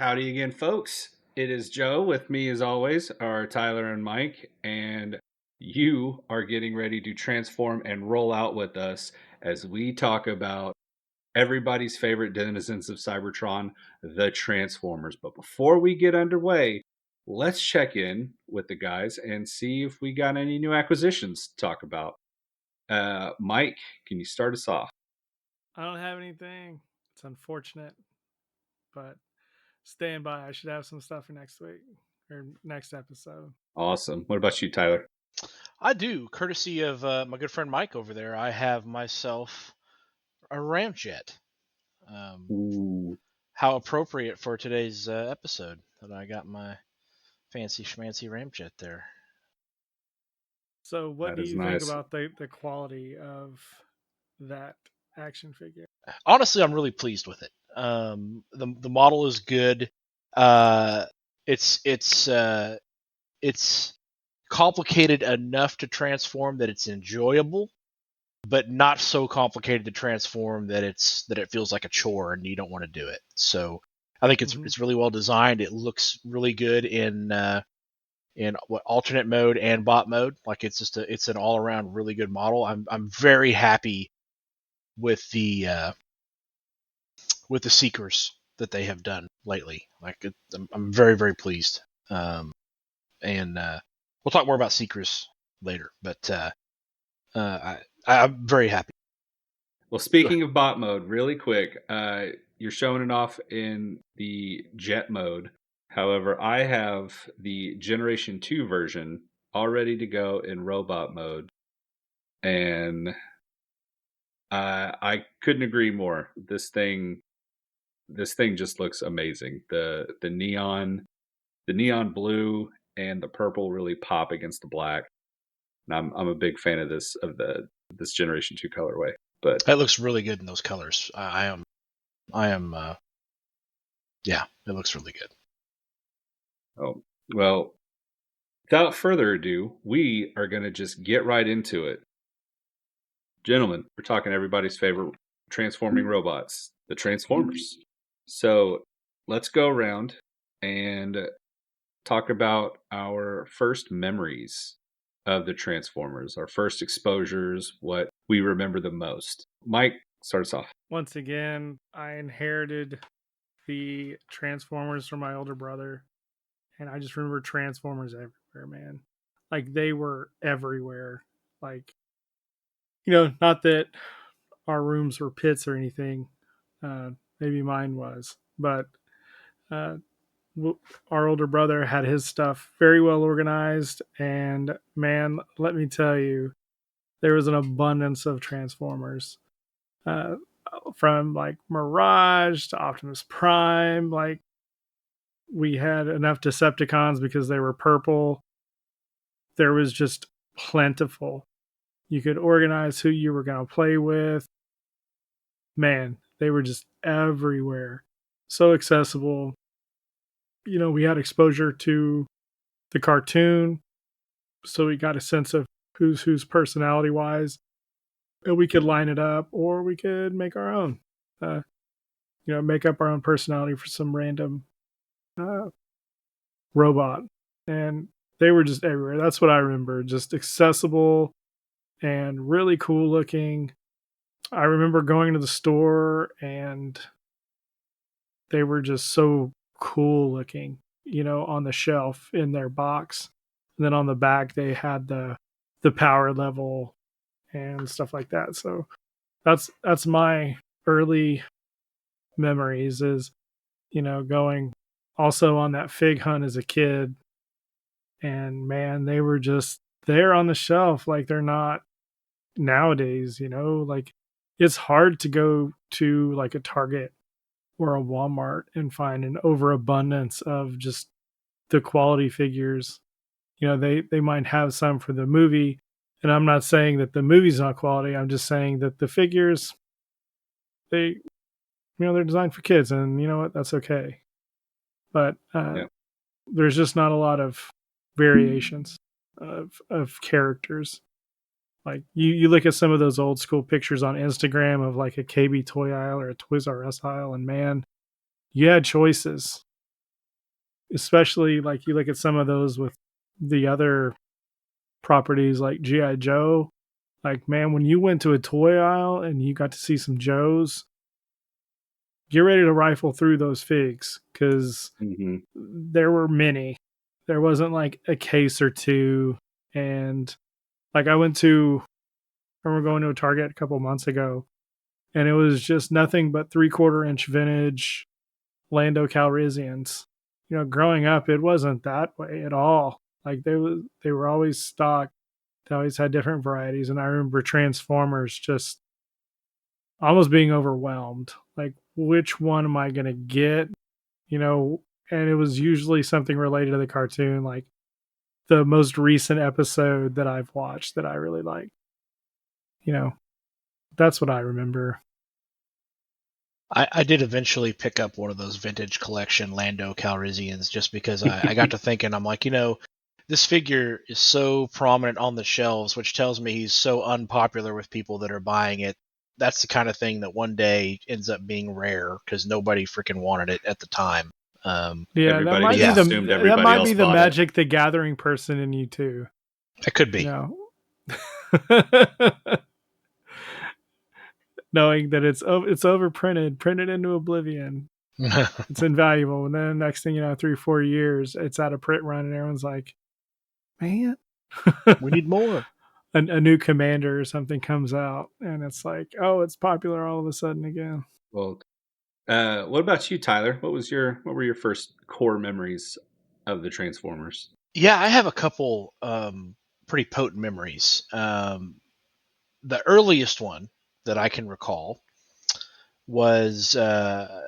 Howdy again, folks. It is Joe. With me, as always, are Tyler and Mike, and you are getting ready to transform and roll out with us as we talk about everybody's favorite denizens of Cybertron, the Transformers. But before we get underway, let's check in with the guys and see if we got any new acquisitions to talk about. Mike, can you start us off? I don't have anything. It's unfortunate, but stand by. I should have some stuff for next week or next episode. Awesome. What about you, Tyler? I do, courtesy of my good friend Mike over there. I have myself a ramjet. Um, Ooh, how appropriate for today's episode that I got my fancy schmancy ramjet there. So, what that do is you think nice. about the quality of that action figure? Honestly, I'm really pleased with it. The model is good. Uh, it's complicated enough to transform that it's enjoyable, but not so complicated to transform that it feels like a chore and you don't want to do it. So I think Mm-hmm. it's really well designed. It looks really good in what alternate mode and bot mode. Like it's an all around really good model. I'm very happy with the seekers that they have done lately. I'm very very pleased. And we'll talk more about seekers later, but I'm very happy. Well, speaking of bot mode, really quick, you're showing it off in the jet mode. However, I have the Generation 2 version all ready to go in robot mode. And I couldn't agree more. This thing just looks amazing. The neon blue and the purple really pop against the black. And I'm a big fan of this Generation 2 colorway. But It looks really good in those colors. I am. Yeah, it looks really good. oh, well, without further ado, we are going to just get right into it. Gentlemen, we're talking everybody's favorite transforming robots, the Transformers. So let's go around and talk about our first memories of the Transformers, our first exposures, what we remember the most. Mike, start us off. Once again, I inherited the Transformers from my older brother, and I just remember Transformers everywhere, man. Like they were everywhere. Like, not that our rooms were pits or anything. Uh, Maybe mine was, but uh, our older brother had his stuff very well organized. And man, let me tell you, there was an abundance of Transformers, uh, from like Mirage to Optimus Prime. Like we had enough Decepticons because they were purple. There was just plentiful. You could organize who you were going to play with. Man, they were just everywhere. So accessible. We had exposure to the cartoon, so we got a sense of who's personality wise. And we could line it up, or we could make our own. Uh, make up our own personality for some random uh, robot. And they were just everywhere. That's what I remember. Just accessible and really cool looking. I remember going to the store and they were just so cool looking, on the shelf in their box. And then on the back they had the power level and stuff like that. So that's my early memories is, going also on that fig hunt as a kid. And man, they were just there on the shelf like they're not nowadays, like it's hard to go to like a Target or a Walmart and find an overabundance of just the quality figures. They might have some for the movie, and I'm not saying that the movie's not quality. I'm just saying that the figures, they, they're designed for kids, and you know what? That's okay. But Yeah. there's just not a lot of variations of characters. Like you look at some of those old school pictures on Instagram of like a KB toy aisle or a Toys R Us aisle, and man, you had choices. especially like you look at some of those with the other properties like GI Joe. Like, man, when you went to a toy aisle and you got to see some Joes, get ready to rifle through those figs because Hmm. there were many. There wasn't like a case or two. And like I remember going to a Target a couple months ago, and it was just nothing but 3/4 inch vintage Lando Calrissians. You know, growing up, it wasn't that way at all. Like they were always stocked. They always had different varieties, and I remember Transformers just almost being overwhelmed. Like, which one am I gonna get? You know, and it was usually something related to the cartoon, like the most recent episode that I've watched that I really like. You know, that's what I remember. I did eventually pick up one of those vintage collection Lando Calrissians just because I got to thinking, I'm like, this figure is so prominent on the shelves, which tells me he's so unpopular with people that are buying it. That's the kind of thing that one day ends up being rare because nobody freaking wanted it at the time. Yeah, Everybody just Yeah. assumed everybody else the bought it. Magic the Gathering person in you too. It could You be. know, knowing that it's overprinted, printed into oblivion. It's invaluable. And then next thing you know, 3 or 4 years, it's out of print run, and everyone's like, "Man, We need more. a new commander or something comes out, and it's like, oh, it's popular all of a sudden again." Well, what about you, Tyler? What were your first core memories of the Transformers? Yeah, I have a couple pretty potent memories. The earliest one that I can recall was a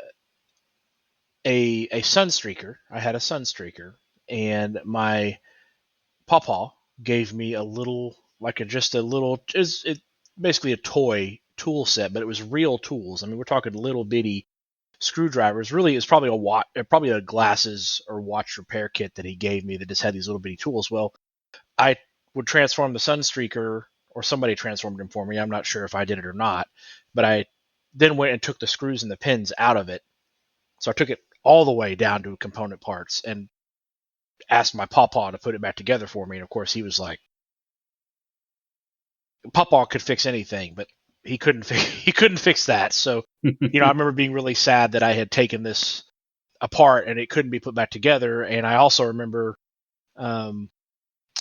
Sunstreaker. I had a Sunstreaker, and my pawpaw gave me a little, like just a little, it basically a toy tool set, but it was real tools. I mean, we're talking little bitty screwdrivers. Really, it's probably probably a glasses or watch repair kit that he gave me that just had these little bitty tools. Well, I would transform the Sunstreaker, or somebody transformed him for me. I'm not sure if I did it or not, but I then went and took the screws and the pins out of it. So I took it all the way down to component parts and asked my pawpaw to put it back together for me. And of course, he was like, pawpaw could fix anything, but he couldn't he couldn't fix that. So, I remember being really sad that I had taken this apart and it couldn't be put back together. And I also remember um,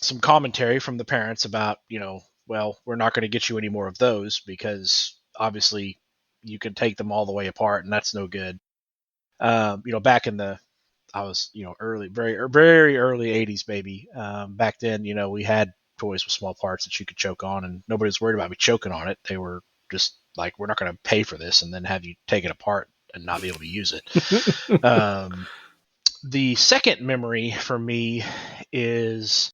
some commentary from the parents about, well, we're not going to get you any more of those because obviously you can take them all the way apart and that's no good. Back in I was, early, very, very early 80s, baby. Back then, we had toys with small parts that you could choke on, and nobody was worried about me choking on it. They were just like, we're not going to pay for this and then have you take it apart and not be able to use it. The second memory for me is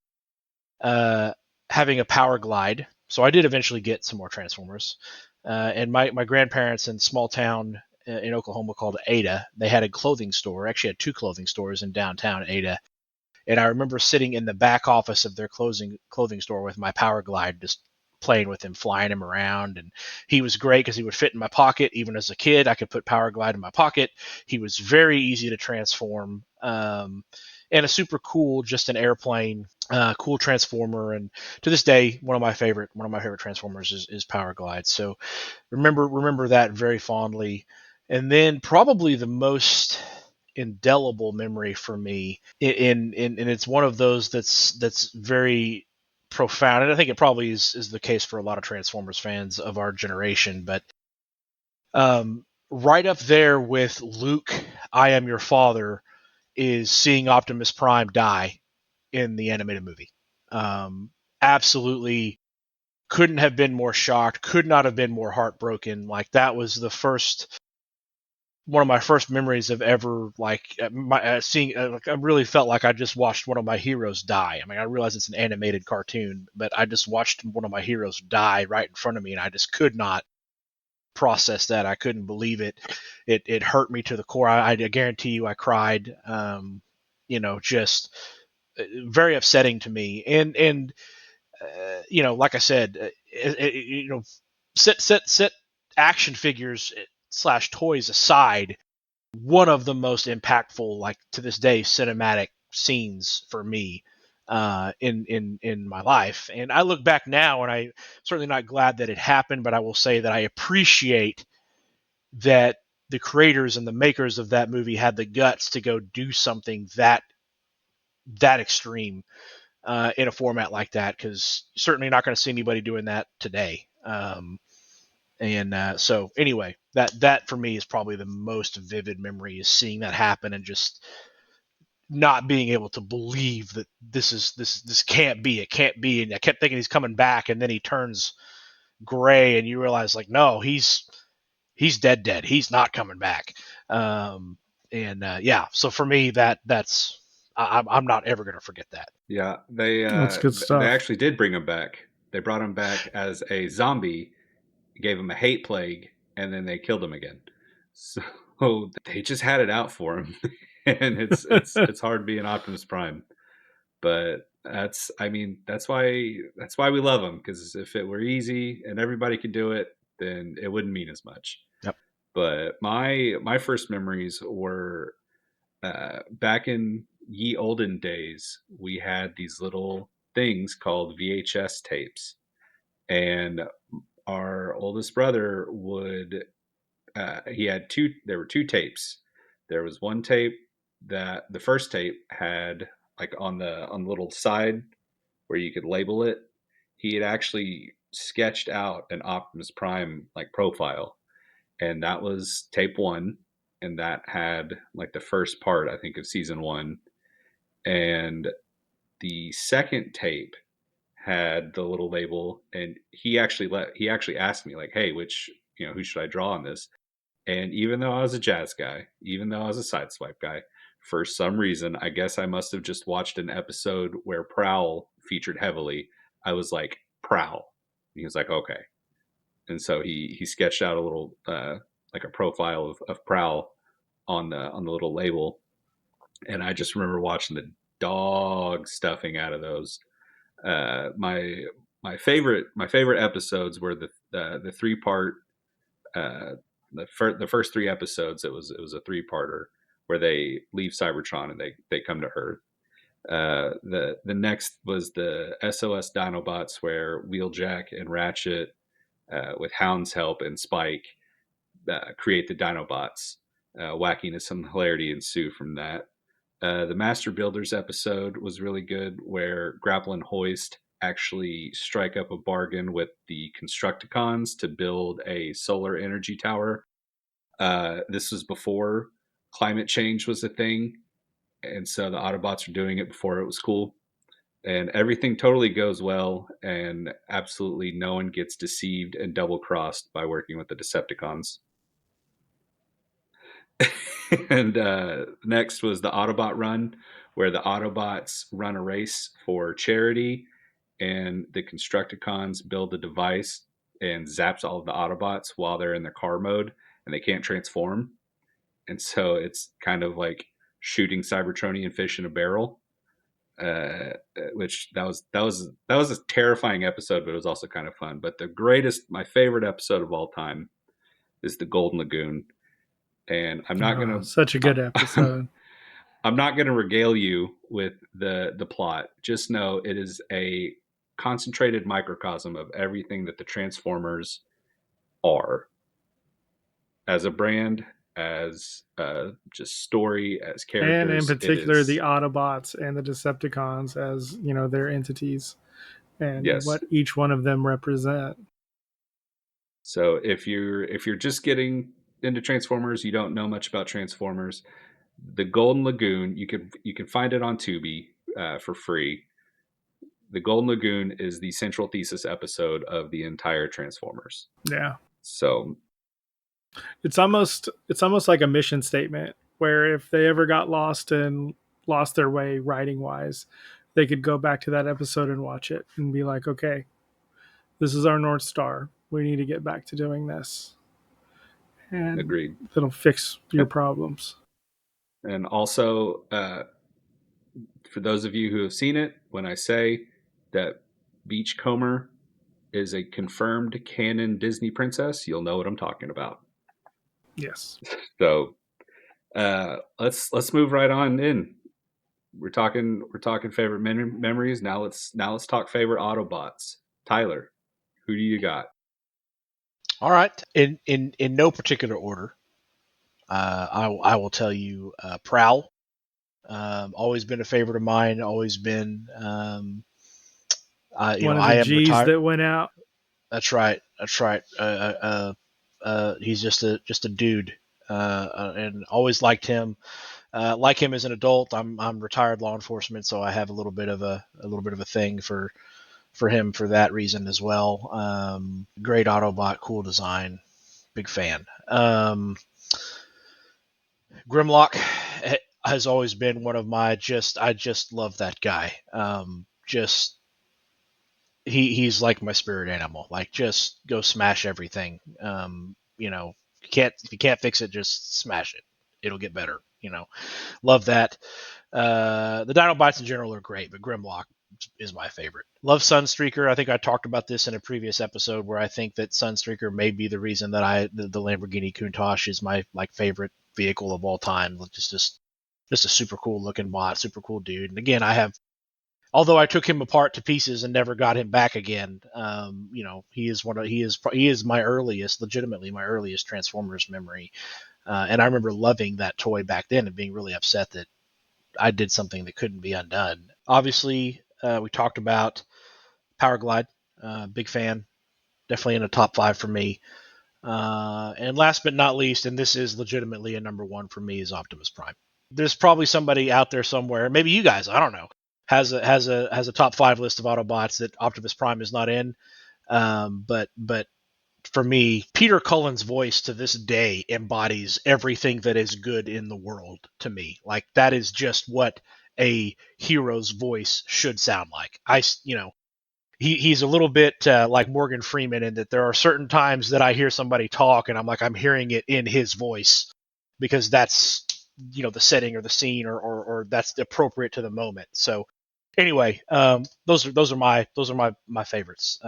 having a power glide. So I did eventually get some more Transformers. And my grandparents in small town in Oklahoma called Ada, they had a clothing store. Actually, had two clothing stores in downtown Ada. And I remember sitting in the back office of their clothing store with my power glide, just playing with him, flying him around. And he was great because he would fit in my pocket. Even as a kid, I could put power glide in my pocket. He was very easy to transform. And a super cool, just an airplane, cool transformer. And to this day, one of my favorite transformers is Power Glide. So remember that very fondly. And then probably the most indelible memory for me, and it's one of those that's very profound, and I think it probably is the case for a lot of Transformers fans of our generation. But right up there with Luke, I am your father, is seeing Optimus Prime die in the animated movie. Absolutely couldn't have been more shocked, could not have been more heartbroken. Like, that was one of my first memories of ever, like, seeing, like, I really felt like I just watched one of my heroes die. I mean, I realize it's an animated cartoon, but I just watched one of my heroes die right in front of me, and I just could not process that. I couldn't believe it. It hurt me to the core. I guarantee you I cried. Just very upsetting to me. And like I said, set action figures slash toys aside. one of the most impactful, like to this day, cinematic scenes for me in my life. And I look back now, and I'm certainly not glad that it happened, but I will say that I appreciate that the creators and the makers of that movie had the guts to go do something that extreme in a format like that, because certainly not going to see anybody doing that today. So anyway, that for me is probably the most vivid memory, is seeing that happen and just not being able to believe that this can't be, it can't be. And I kept thinking he's coming back, and then he turns gray, and you realize, like, no, he's dead. He's not coming back. Yeah, so for me, that's I'm not ever going to forget that. Yeah, That's good they stuff. actually did bring him back. They brought him back as a zombie, gave him a hate plague, and then they killed him again. So they just had it out for him, and it's hard being Optimus Prime. But that's why we love him, because if it were easy and everybody could do it, then it wouldn't mean as much. Yep. But my first memories were back in ye olden days. We had these little things called VHS tapes, and our oldest brother would he had two. There were two tapes. There was one tape that the first tape had, like, on the little side where you could label it. He had actually sketched out an Optimus Prime like profile, and that was tape one, and that had like the first part, I think, of season one. And the second tape had the little label, and he actually asked me, like, hey, which, who should I draw on this? And even though I was a jazz guy, even though I was a sideswipe guy, for some reason, I guess I must have just watched an episode where Prowl featured heavily. I was like, Prowl. And he was like, okay. And so he sketched out a little like a profile of Prowl on the little label. And I just remember watching the dog stuffing out of those. My favorite episodes were the 3-part, uh, the first 3 episodes. It was a 3-parter where they leave Cybertron and they come to Earth. The next was the SOS Dinobots, where Wheeljack and Ratchet, with Hound's help and Spike, create the Dinobots. Wackiness and hilarity ensue from that. The Master Builders episode was really good, where Grapple and Hoist actually strike up a bargain with the Constructicons to build a solar energy tower. This was before climate change was a thing, and so the Autobots were doing it before it was cool. And everything totally goes well, and absolutely no one gets deceived and double crossed by working with the Decepticons. And next was the Autobot run, where the Autobots run a race for charity, and the Constructicons build a device and zaps all of the Autobots while they're in their car mode and they can't transform. And so it's kind of like shooting Cybertronian fish in a barrel. Which that was a terrifying episode, but it was also kind of fun. But my favorite episode of all time is the Golden Lagoon, and Oh, such a good episode. I'm not gonna regale you with the plot. Just know it is a concentrated microcosm of everything that the Transformers are, as a brand, as just story, as And in characters. It particular, the is, Autobots and the Decepticons as, their entities and yes. what each one of them represent. So if you're just getting into Transformers, you don't know much about Transformers, the Golden Lagoon, you can find it on Tubi for free. The Golden Lagoon is the central thesis episode of the entire Transformers. Yeah. So It's almost like a mission statement, where if they ever got lost and lost their way writing wise, they could go back to that episode and watch it and be like, okay, this is our North Star. We need to get back to doing this. And agreed. it'll fix your And, problems. and also, for those of you who have seen it, when I say that Beachcomber is a confirmed canon Disney princess, you'll know what I'm talking about. Yes. So Let's move right on in. We're talking favorite memories. Now let's talk favorite Autobots. Tyler, who do you got? All right. In no particular order, I will tell you Prowl. Always been a favorite of mine. Always been. One of I the am G's retired. that went out. That's right. That's right. He's just a dude, and always liked him. Like him as an adult. I'm retired law enforcement, so I have a little bit of a thing for him for that reason as well. Great Autobot, cool design, big fan. Grimlock has always been one of my I just love that guy. Just he's like my spirit animal. Like just go smash everything. If you can't fix it, just smash it. It'll get better. Love that. The Dinobots in general are great, but Grimlock is my favorite. Love Sunstreaker. I think I talked about this in a previous episode where I think that Sunstreaker may be the reason that the Lamborghini Countach is my favorite vehicle of all time. Just a super cool looking bot, super cool dude. And again, although I took him apart to pieces and never got him back again. He is legitimately my earliest Transformers memory. And I remember loving that toy back then and being really upset that I did something that couldn't be undone. Obviously, we talked about Powerglide. Big fan. Definitely in the top 5 for me. And last but not least, and this is legitimately a number 1 for me, is Optimus Prime. There's probably somebody out there somewhere, maybe you guys, I don't know, has a top 5 list of Autobots that Optimus Prime is not in. But for me, Peter Cullen's voice to this day embodies everything that is good in the world to me. Like that is just what a hero's voice should sound like. He's a little bit like Morgan Freeman in that there are certain times that I hear somebody talk and I'm like, I'm hearing it in his voice because that's, the setting or the scene or that's appropriate to the moment. So anyway, those are my favorites.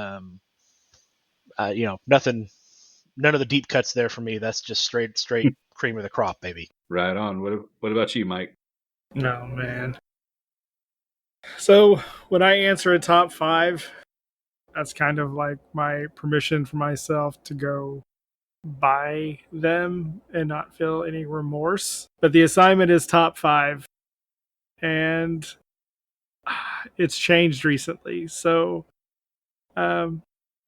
Nothing, none of the deep cuts there for me. That's just straight cream of the crop, baby. Right on. What about you, Mike? No, man. So when I answer a top 5, that's kind of like my permission for myself to go buy them and not feel any remorse. But the assignment is top 5, and it's changed recently. So, um,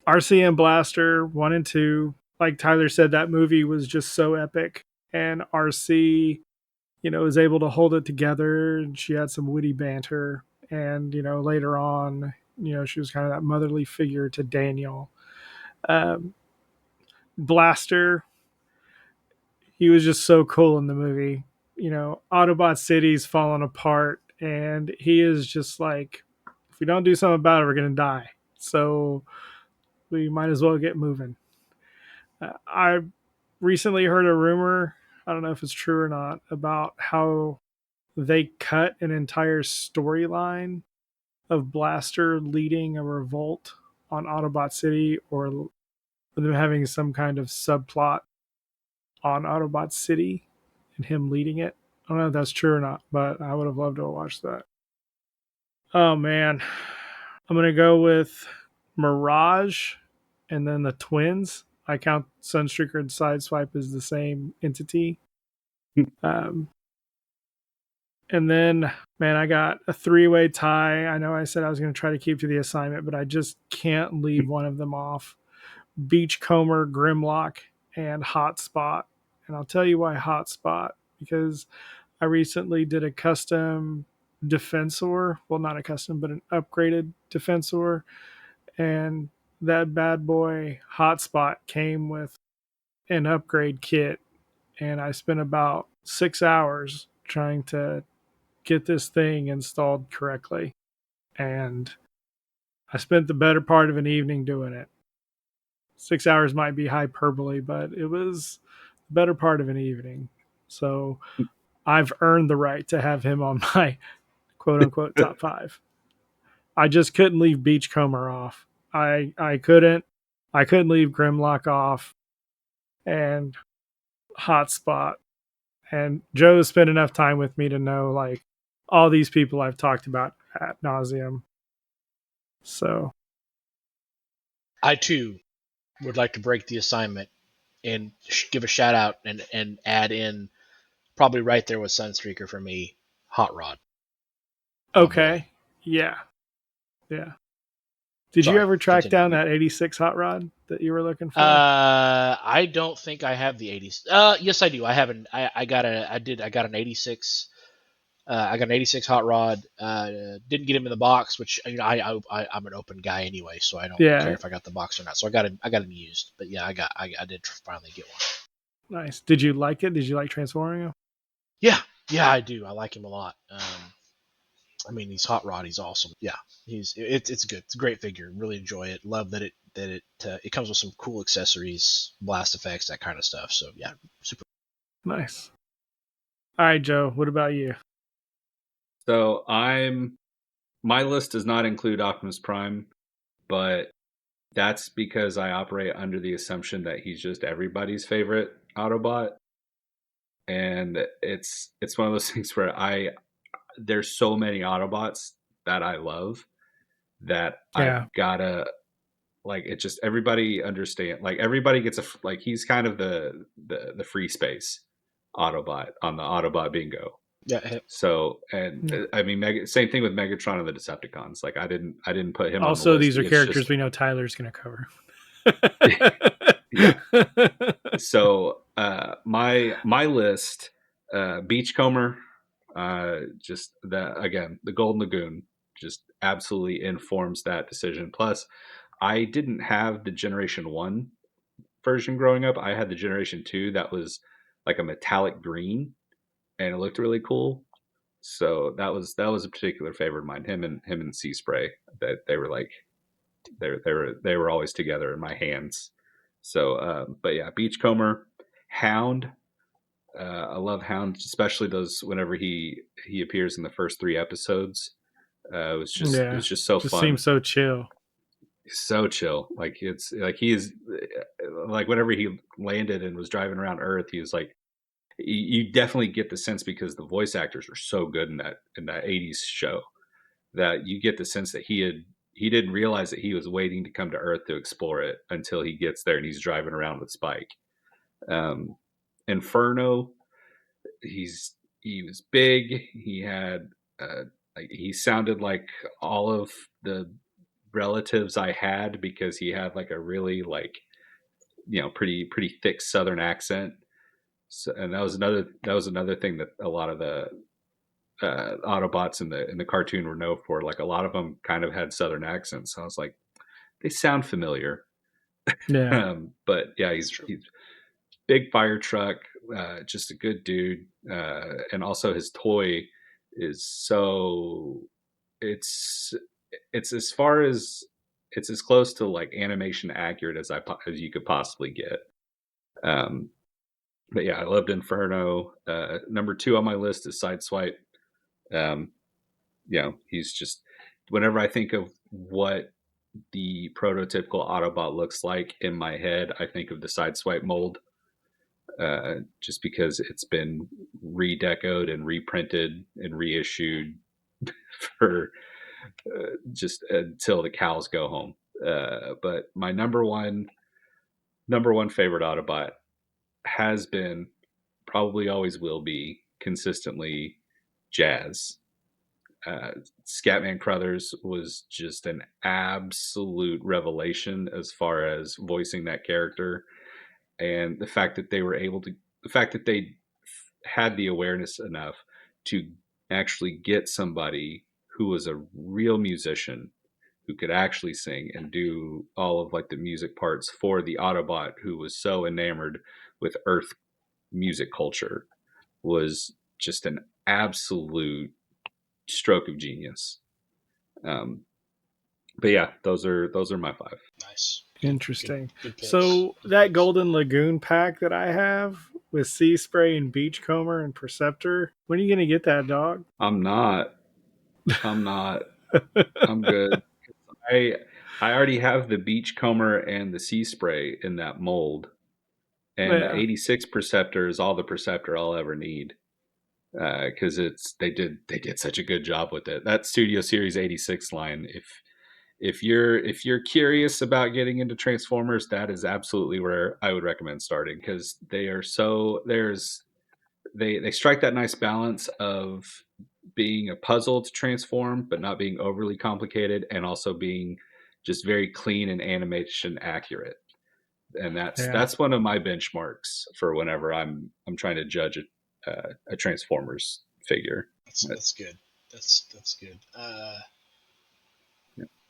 RCM Blaster 1 and 2, like Tyler said, that movie was just so epic. And RC, was able to hold it together. And she had some witty banter. And, later on, she was kind of that motherly figure to Daniel. Um, Blaster, he was just so cool in the movie. Autobot City's falling apart, and he is just like, if we don't do something about it, we're going to die. So we might as well get moving. I recently heard a rumor, I don't know if it's true or not, about how they cut an entire storyline of Blaster leading a revolt on Autobot City, or them having some kind of subplot on Autobot City and him leading it. I don't know if that's true or not, but I would have loved to watch that. Oh man, I'm gonna go with Mirage, and then the twins. I count Sunstreaker and Sideswipe as the same entity. Um, and then, man, I got a 3-way tie. I know I said I was going to try to keep to the assignment, but I just can't leave one of them off. Beachcomber, Grimlock, and Hotspot. And I'll tell you why Hotspot, because I recently did a custom Defensor. Well, not a custom, but an upgraded Defensor. And that bad boy Hotspot came with an upgrade kit. And I spent about 6 hours trying to get this thing installed correctly. And I spent the better part of an evening doing it. 6 hours might be hyperbole, but it was the better part of an evening. So I've earned the right to have him on my quote unquote top 5. I just couldn't leave Beachcomber off. I couldn't leave Grimlock off, and Hotspot And Joe's spent enough time with me to know like all these people I've talked about ad nauseum. So I too would like to break the assignment and give a shout out and add in probably right there with Sunstreaker for me, Hot Rod. My boy. okay, yeah, yeah. Did you Sorry, ever track continue. down that '86 hot rod that you were looking for? I don't think I have the 80s. Yes, I do. I have an. I got a. I did. I got an 86. I got an 86 hot rod. Didn't get him in the box, which I'm an open guy anyway, so I don't care Yeah, if I got the box or not. So I got him. I got him used. But yeah, I did finally get one. nice. Did you like it? Did you like transforming him? Yeah, yeah, I do. I like him a lot. I mean, he's hot rod. He's awesome. Yeah, it's good. It's a great figure. Really enjoy it. Love that it comes with some cool accessories, blast effects, that kind of stuff. So yeah, super. Nice. All right, Joe. What about you? So my list does not include Optimus Prime, but that's because I operate under the assumption that he's just everybody's favorite Autobot. And it's one of those things where there's so many Autobots that I love that I've Yeah, gotta like it just everybody understand like everybody gets like he's kind of the free space Autobot on the Autobot bingo. Yeah, So and yeah. I mean same thing with Megatron and the Decepticons. Like I didn't put him on the Also, list these are because just characters we know Tyler's going to cover. yeah. So my list, Beachcomber, just the again the Golden Lagoon just absolutely informs that decision. Plus, I didn't have the Generation One version growing up. I had the Generation Two that was like a metallic green, and it looked really cool. So that was a particular favorite of mine. Him and Sea Spray. That they were like they were always together in my hands. So, but yeah, Beachcomber, Hound. I love Hound, especially those whenever he appears in the first three episodes. It Yeah, was just so just fun, seems so chill. so chill. Like it's like he is like whenever he landed and was driving around Earth, he was like you definitely get the sense because the voice actors are so good in that '80s show that you get the sense that he didn't realize that he was waiting to come to Earth to explore it until he gets there and he's driving around with Spike. Um, Inferno, he was big. He had like he sounded like all of the relatives I had because he had like a really like pretty thick Southern accent. So, and that was another thing that a lot of the Autobots in the cartoon were known for. Like a lot of them kind of had Southern accents. So I was like, they sound familiar. Yeah, But yeah, that's he's true. he's big fire truck, just a good dude, and also his toy is so it's it's as far as it's as close to like animation accurate as you could possibly get. Um, but yeah, I loved Inferno. Number two on my list is Sideswipe. Um, he's just whenever I think of what the prototypical Autobot looks like in my head, I think of the Sideswipe mold. Just because it's been redecoed and reprinted and reissued for just until the cows go home. But my number one favorite Autobot has been, probably always will be, consistently Jazz. Scatman Crothers was just an absolute revelation as far as voicing that character, and the fact that they had the awareness enough to actually get somebody who was a real musician who could actually sing and do all of like the music parts for the Autobot who was so enamored with Earth music culture was just an absolute stroke of genius. Um, but yeah, those are my five. Nice. interesting. Good picks. So Good that picks. Golden Lagoon pack that I have with Sea Spray and Beachcomber and Perceptor, when are you going to get that, dog? I'm not. I'm not. I'm good. I I already have the Beachcomber and the Sea Spray in that mold, And the Yeah. 86 Perceptor is all the Perceptor I'll ever need. Because they did such a good job with it. That Studio Series 86 line, if you're curious about getting into Transformers, that is absolutely where I would recommend starting, because they are so they strike that nice balance of being a puzzle to transform, but not being overly complicated, and also being just very clean and animation accurate. And Yeah. that's one of my benchmarks for whenever I'm trying to judge a Transformers figure. That's good. That's good.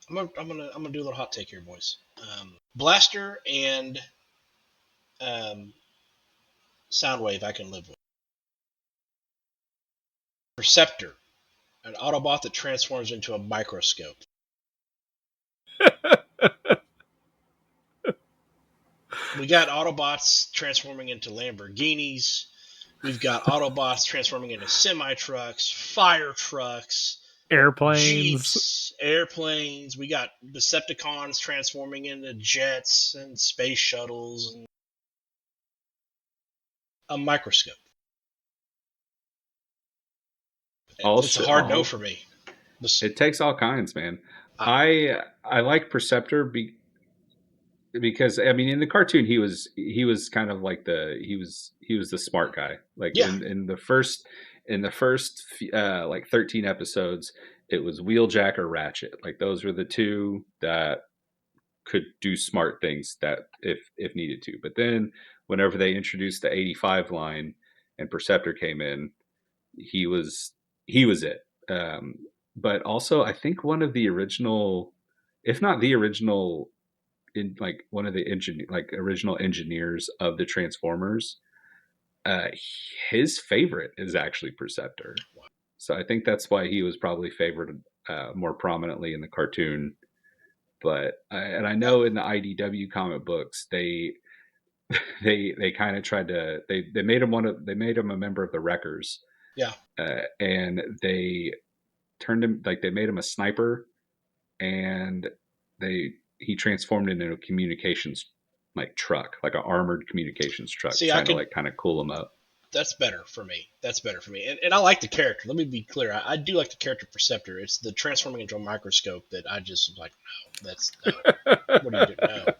I'm gonna do a little hot take here, boys. Blaster and Soundwave I can live with. Perceptor, an Autobot that transforms into a microscope. We got Autobots transforming into Lamborghinis. We've got Autobots transforming into semi trucks, fire trucks, Airplanes. Jeeps, airplanes. We got Decepticons transforming into jets and space shuttles and a microscope. It's a hard no for me. It takes all kinds, man. I- I like Perceptor because I mean in the cartoon he was kind of like he was the smart guy. Like Yeah. in the first like 13 episodes, it was Wheeljack or Ratchet. Like those were the two that could do smart things that if needed to. But then whenever they introduced the 85 line and Perceptor came in, he was it. Um, but also, I think one of the original, if not the original, in like one of the original engineers of the Transformers, uh, his favorite is actually Perceptor. So I think that's why he was probably favored more prominently in the cartoon. But and I know in the IDW comic books they kind of tried to they made him they made him a member of the Wreckers. Yeah. And they turned him like they made him a sniper, and he transformed into a communications like truck, like an armored communications truck, See, trying to like kind of cool him up. That's better for me. That's better for me. And I like the character. Let me be clear. I do like the character Perceptor. It's the transforming into a microscope that I just like, no, that's no. What are you doing? No.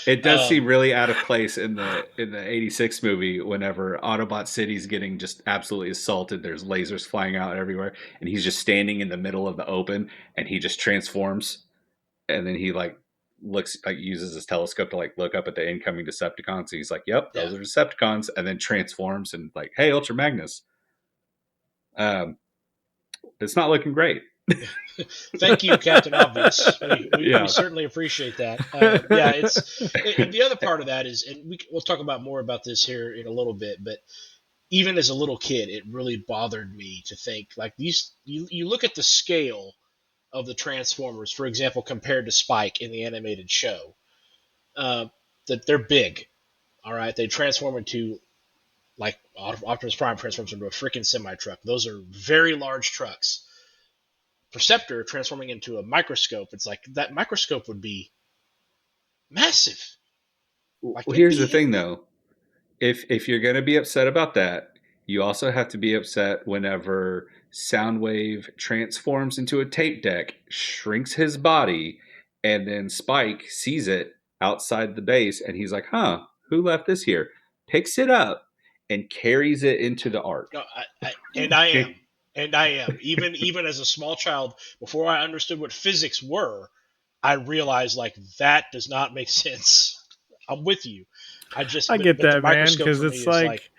It does seem really out of place in the 86 movie whenever Autobot City's getting just absolutely assaulted. There's lasers flying out everywhere, and he's just standing in the middle of the open, and he just transforms, and then he like looks like uses his telescope to like look up at the incoming Decepticons. So he's like, "Yep, those are Decepticons," and then transforms and like, "Hey, Ultra Magnus." It's not looking great. Thank you, Captain Obvious. We certainly appreciate that. The other part of that is, and we'll talk about more about this here in a little bit, but even as a little kid, it really bothered me to think like these. You look at the scale of the Transformers, for example, compared to Spike in the animated show, that they're big. All right, they transform into like Optimus Prime transforms into a freaking semi truck. Those are very large trucks. Perceptor transforming into a microscope, it's like that microscope would be massive. Like Well, here's the thing, though. If you're going to be upset about that, you also have to be upset whenever Soundwave transforms into a tape deck, shrinks his body, and then Spike sees it outside the base, and he's like, "Huh, who left this here?" Picks it up and carries it into the Ark. No, I am. Even as a small child, before I understood what physics were, I realized like that does not make sense. I'm with you. I get but the that, man, microscope because for me it's is like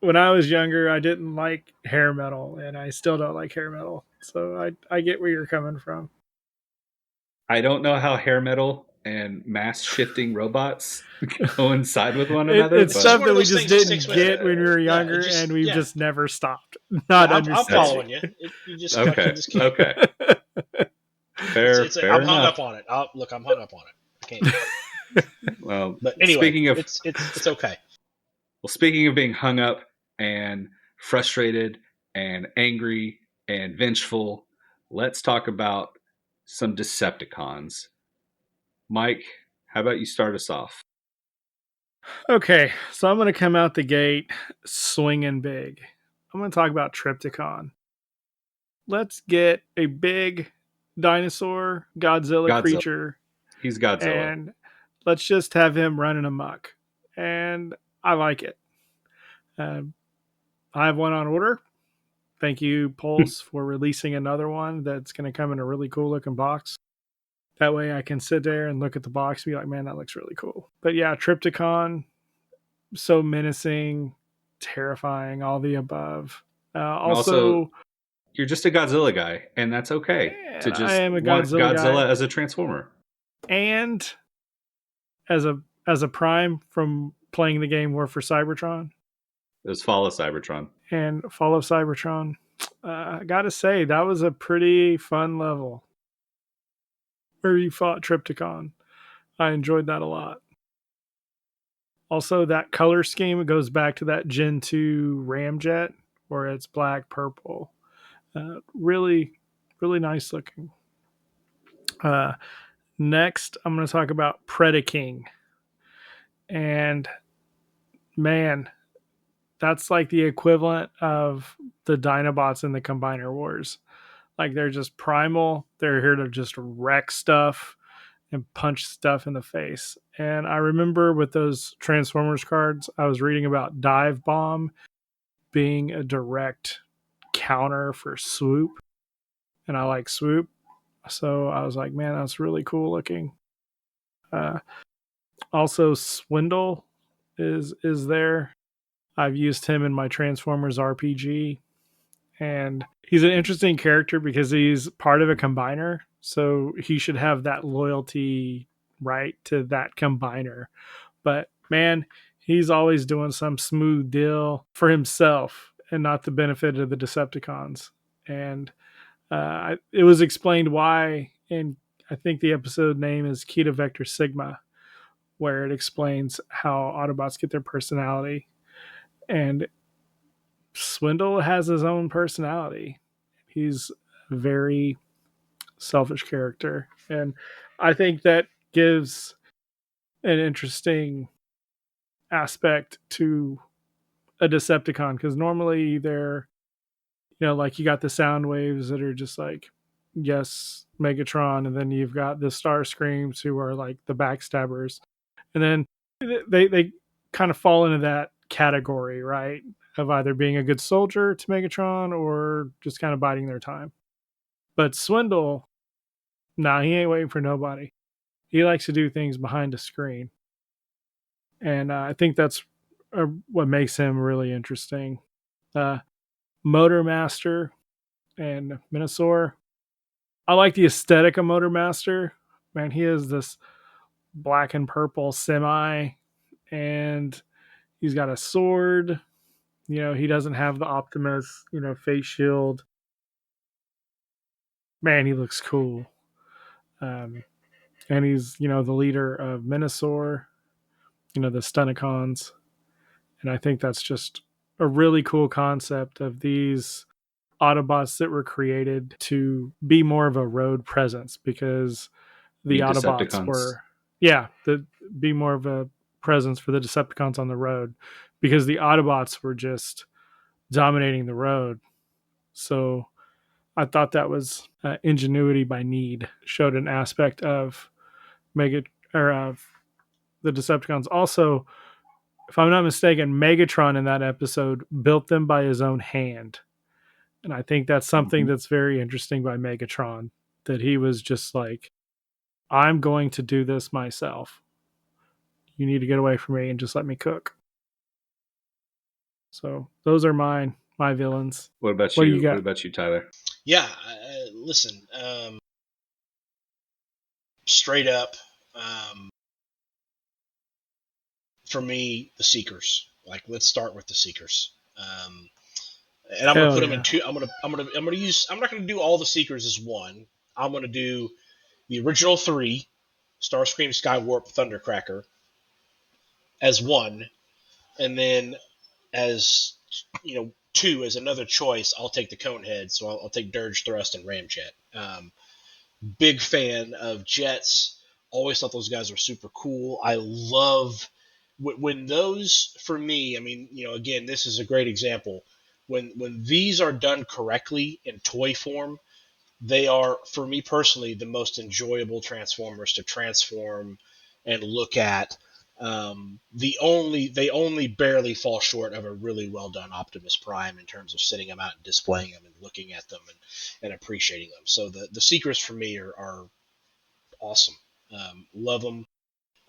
when I was younger, I didn't like hair metal, and I still don't like hair metal. So I get where you're coming from. I don't know how hair metal and mass shifting robots coincide with one another. It's but stuff that we just didn't get when we were younger, and we've just never stopped not understanding. I'm following you. You just okay. just can't. Okay. Fair I'm enough. hung up on it. I'm hung up on it. I can't. Well, but anyway, speaking of it's okay. Well, speaking of being hung up and frustrated and angry and vengeful, let's talk about some Decepticons. Mike, how about you start us off? Okay, so I'm going to come out the gate swinging big. I'm going to talk about Triptychon. Let's get a big dinosaur Godzilla Godzilla. creature He's Godzilla. and let's just have him running amok. And I like it. Um, I have one on order. Thank you, Pulse, for releasing another one that's going to come in a really cool looking box. That way I can sit there and look at the box and be like, man, that looks really cool. But yeah, Triptychon, so menacing, terrifying, all the above. And also, Also, you're just a Godzilla guy, and that's okay to and I just am a want Godzilla guy. Godzilla as a Transformer. And as a Prime from playing the game War for Cybertron It was Fall of Cybertron. and Fall of Cybertron, I gotta say that was a pretty fun level where you fought Triptychon. I enjoyed that a lot. Also, that color scheme goes back to that Gen 2 Ramjet where it's black, purple. Really, really nice looking. Uh, Next, I'm going to talk about Predaking. And man, that's like the equivalent of the Dinobots in the Combiner Wars. Like they're just primal. They're here to just wreck stuff and punch stuff in the face. And I remember with those Transformers cards, I was reading about Dive Bomb being a direct counter for Swoop. And I like Swoop. So I was like, man, that's really cool looking. Uh, Also, Swindle is there. I've used him in my Transformers RPG, and he's an interesting character because he's part of a combiner, so he should have that loyalty right to that combiner. But man, he's always doing some smooth deal for himself and not the benefit of the Decepticons. And it was explained why, and I think the episode name is Kita Vector Sigma, where it explains how Autobots get their personality. And Swindle has his own personality. He's a very selfish character. And I think that gives an interesting aspect to a Decepticon because normally they're, like you got the sound waves that are just like, yes, Megatron. And then you've got the Star Screams who are like the backstabbers. And then they kind of fall into that category, right? Of either being a good soldier to Megatron or just kind of biding their time. But Swindle, nah, he ain't waiting for nobody. He likes to do things behind the screen. And I think that's what makes him really interesting. Uh, Motor Master and Minosaur. I like the aesthetic of Motor Master. Man, he is this black and purple semi, and he's got a sword. He doesn't have the Optimus, face shield. Man, he looks cool. Um, and he's, the leader of Minosaur, the Stunicons. And I think that's just a really cool concept of these Autobots that were created to be more of a road presence because the Meet Autobots Decepticons. were, yeah, be more of a presence for the Decepticons on the road because the Autobots were just dominating the road. So I thought that was ingenuity by need. Showed an aspect of Mega or of the Decepticons. Also, if I'm not mistaken, Megatron in that episode built them by his own hand, and I think that's something Mhm. that's very interesting by Megatron. That he was just like, I'm going to do this myself. You need to get away from me and just let me cook. So those are my villains. What about What do you you? What got? about you, Tyler? Yeah, listen, straight up, for me, the Seekers. Like, let's start with the Seekers. And I'm gonna Hell put them in yeah. two. I'm gonna use. I'm not gonna do all the Seekers as one. I'm gonna do the original three, Starscream, Skywarp, Thundercracker, as one, and then as two as another choice. I'll take the Conehead, so I'll take Dirge, Thrust, and Ramjet. Big fan of jets. Always thought those guys were super cool. I love when those, for me, I mean, again, this is a great example. When these are done correctly in toy form, they are, for me personally, the most enjoyable Transformers to transform and look at. They only barely fall short of a really well done Optimus Prime in terms of sitting them out and displaying them and looking at them and appreciating them. So the Seekers for me are awesome. Love them.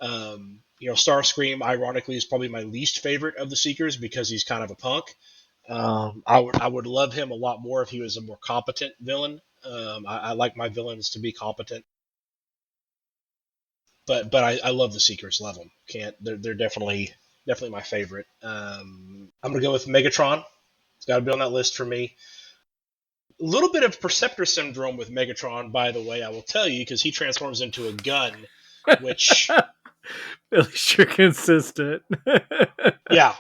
Starscream, ironically, is probably my least favorite of the Seekers because he's kind of a punk. I would love him a lot more if he was a more competent villain. I like my villains to be competent, but I love the Seekers. Love them. Can't they're definitely my favorite. I'm gonna go with Megatron. It's got to be on that list for me. A little bit of Perceptor syndrome with Megatron, by the way. I will tell you because he transforms into a gun, which At least you're consistent. yeah,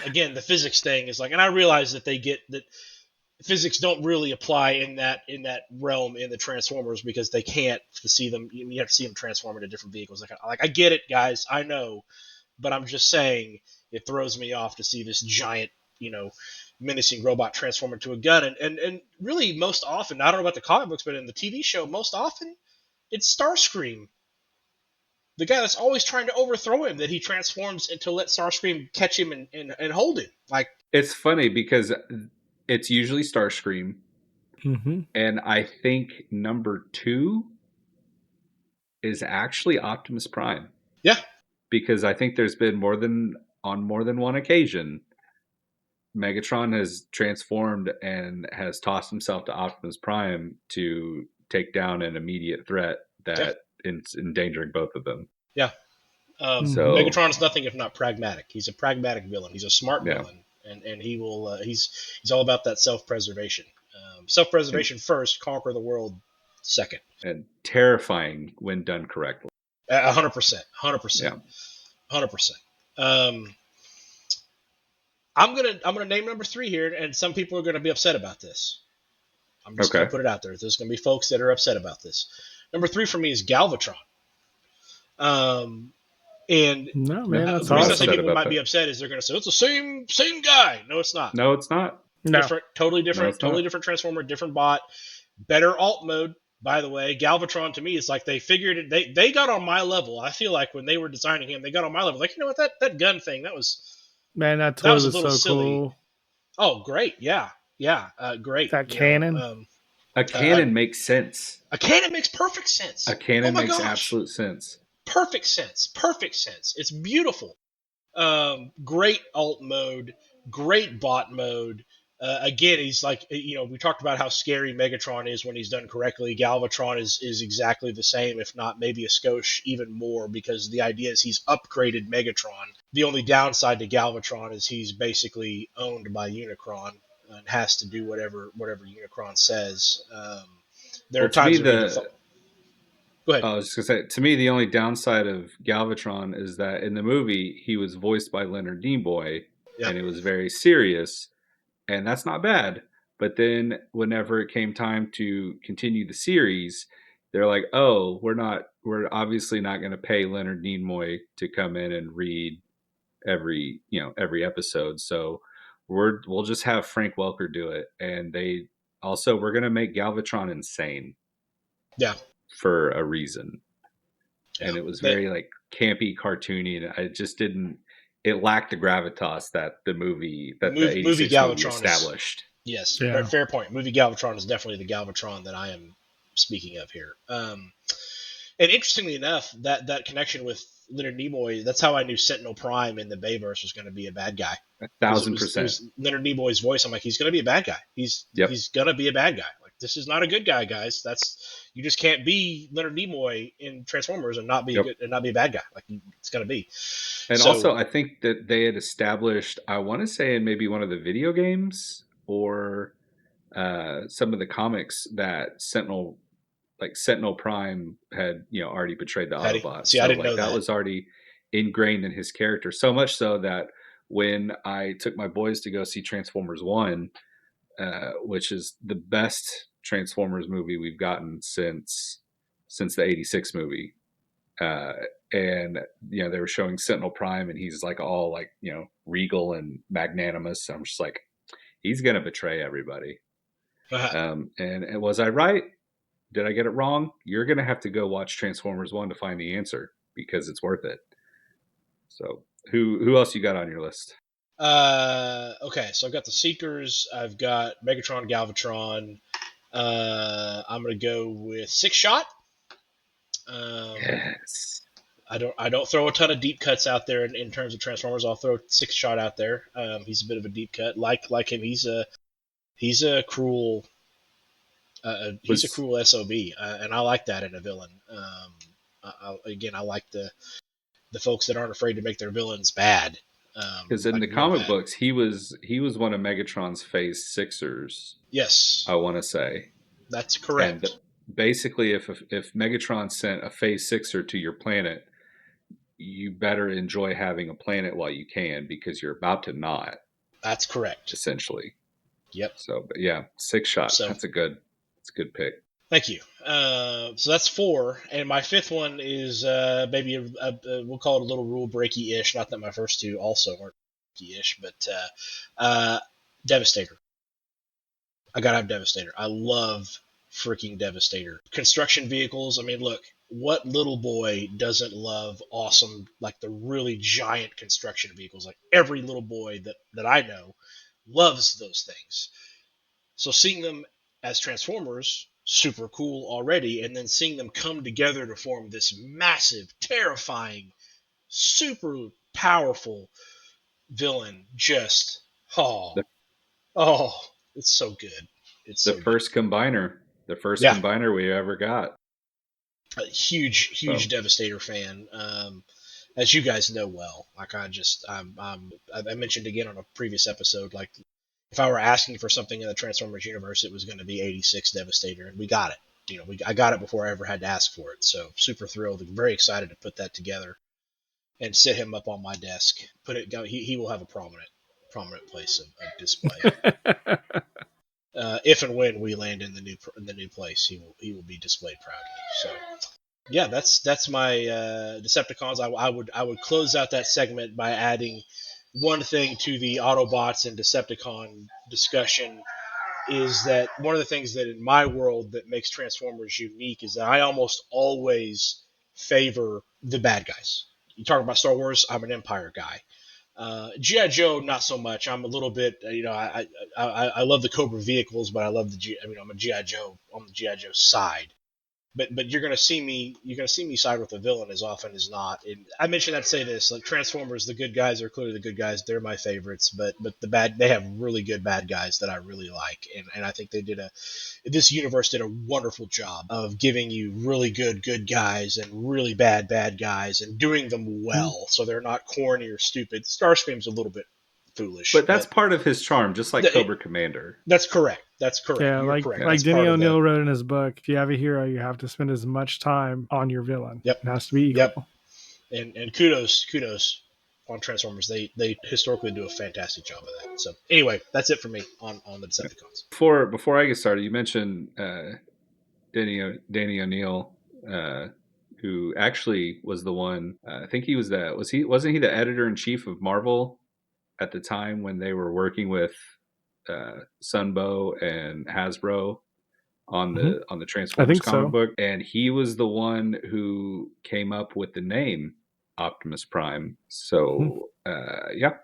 again the physics thing is like, and I realize that they get that physics don't really apply in that realm in the Transformers because they can't see them. You have to see them transform into different vehicles. Like I get it, guys. I know, but I'm just saying it throws me off to see this giant, menacing robot transform into a gun. And really, most often, I don't know about the comic books, but in the TV show, most often it's Starscream, the guy that's always trying to overthrow him, that he transforms into let Starscream catch him and hold him. Like, It's funny because it's usually Starscream, Mm-hmm. and I think number 2 is actually Optimus Prime, yeah, because I think there's been more than one occasion Megatron has transformed and has tossed himself to Optimus Prime to take down an immediate threat yeah, that is endangering both of them. yeah. Mm-hmm. So Megatron's nothing if not pragmatic. He's a pragmatic villain. He's a smart yeah, villain, and he will. He's all about that self-preservation. and, Self-preservation first, conquer the world second. and terrifying when done correctly. 100%, 100%, Yeah. 100%. I'm gonna name number 3 here, and some people are gonna be upset about this. I'm just gonna Okay. put it out there. There's gonna be folks that are upset about this. Number 3 for me is Galvatron. Um, And No, No, man, that's the I'm not reason I say awesome. upset people about might be that. upset is they're going to say it's the same guy. No, it's not. No, it's not. No. Different, No, it's totally not. different transformer, different bot, better alt mode. By the way, Galvatron to me is like they figured it. They got on my level. I feel like when they were designing him, they got on my level. Like, that gun thing Man, that that toy was a was little so silly. cool. Oh, great, yeah, yeah, great. That cannon. A Uh, cannon makes sense. a cannon makes perfect A sense. Oh cannon my makes gosh, absolute sense. perfect sense, perfect sense. It's beautiful. Great alt mode, great bot mode. Again, he's like, we talked about how scary Megatron is when he's done correctly. Galvatron is exactly the same, if not maybe a skosh even more, because the idea is he's upgraded Megatron. The only downside to Galvatron is he's basically owned by Unicron and has to do whatever Unicron says. There are Well, to me, times where he default. Go ahead. I was just gonna say, to me, the only downside of Galvatron is that in the movie he was voiced by Leonard Nimoy, Yeah, and it was very serious, and that's not bad. But then, whenever it came time to continue the series, they're like, "Oh, we're obviously not going to pay Leonard Nimoy to come in and read every episode, so we'll just have Frank Welker do it." And they also, we're going to make Galvatron insane yeah, for a reason, yeah. and it was That very like campy, cartoony, and I just didn't. It lacked the gravitas that the movie '86 movie Galvatron is. established. Yes, Yeah. fair point. Movie Galvatron is definitely the Galvatron that I am speaking of here. And interestingly enough, that connection with Leonard Nimoy, that's how I knew Sentinel Prime in the Bayverse was going to be a bad guy, A because thousand it percent. was Leonard Nimoy's voice. I'm like, he's going to be a bad guy. Yep. He's going to be a bad guy. Like, this is not a good guy, guys. You just can't be Leonard Nimoy in Transformers and not be Yep. a bad guy. Like, it's going to be. And So also, I think that they had established, I want to say in maybe one of the video games or some of the comics, that Sentinel Prime had already betrayed the Patty, Autobots. see, I So didn't like know that that. was already ingrained in his character. So much so that when I took my boys to go see Transformers One, which is the best Transformers movie we've gotten since the '86 movie. Uh, and they were showing Sentinel Prime, and he's like all like regal and magnanimous. I'm just like, he's gonna betray everybody. And was I right? Did I get it wrong? You're gonna have to go watch Transformers 1 to find the answer, because it's worth it. So who else you got on your list? Okay, so I've got the Seekers. I've got Megatron, Galvatron. I'm gonna go with Six Shot. Yes. I don't throw a ton of deep cuts out there in terms of Transformers. I'll throw Six Shot out there. He's a bit of a deep cut. Like him, he's a cruel he's a Was cruel sob, and I like that in a villain. Again, I like the folks that aren't afraid to make their villains bad, because in like the real comic bad. books he was one of Megatron's Phase Sixers, Yes, I want to say. that's And correct. basically, if Megatron sent a Phase Sixer to your planet, you better enjoy having a planet while you can, because you're about to not, That's correct. essentially. Yep. So, but yeah, Six Shot. So That's a good pick. thank you. So that's four, and my fifth one is maybe we'll call it a little rule breaky ish. Not that my first two also weren't ish, but Devastator. I gotta have Devastator. I love freaking Devastator. Construction vehicles. I mean, look, what little boy doesn't love awesome, like the really giant construction vehicles? Like every little boy that I know loves those things. So seeing them as Transformers, super cool already, and then seeing them come together to form this massive, terrifying, super powerful villain, just oh The oh, it's so good. It's the so good. first combiner, the first Yeah, combiner we ever got. a huge So Devastator fan. As you guys know well, like I mentioned again on a previous episode, like if I were asking for something in the Transformers universe, it was going to be 86 Devastator, and we got it. I got it before I ever had to ask for it. So super thrilled and very excited to put that together and set him up on my desk. Put it. He will have a prominent place of display. If and when we land in the new place, he will be displayed proudly. So yeah, that's my Decepticons. I would close out that segment by adding one thing to the Autobots and Decepticon discussion, is that one of the things that in my world that makes Transformers unique is that I almost always favor the bad guys. You talk about Star Wars, I'm an Empire guy. GI Joe, not so much. I'm a little bit, I love the Cobra vehicles, but I love I'm a GI Joe on the GI Joe side. But you're gonna see me side with the villain as often as not. And I mentioned that to say this: like Transformers, the good guys are clearly the good guys. They're my favorites, but they have really good bad guys that I really like, and I think this universe did a wonderful job of giving you really good guys and really bad guys and doing them well, so they're not corny or stupid. Starscream's a little bit foolish, but that's but part of his charm, just like it, Cobra Commander. that's correct. That's correct. Yeah, You're like correct. Yeah. like That's Denny part of the. O'Neil wrote in his book, if you have a hero, you have to spend as much time on your villain. Yep. It has to be Yep. equal. And kudos on Transformers. They historically do a fantastic job of that. So anyway, that's it for me on the Decepticons. Before I get started, you mentioned Danny O'Neill, who actually was the one. I think he was the wasn't he the editor in chief of Marvel at the time when they were working with Sunbow and Hasbro on Hmm. the I Transformers think comic so. book, and he was the one who came up with the name Optimus Prime. Hmm. So yeah,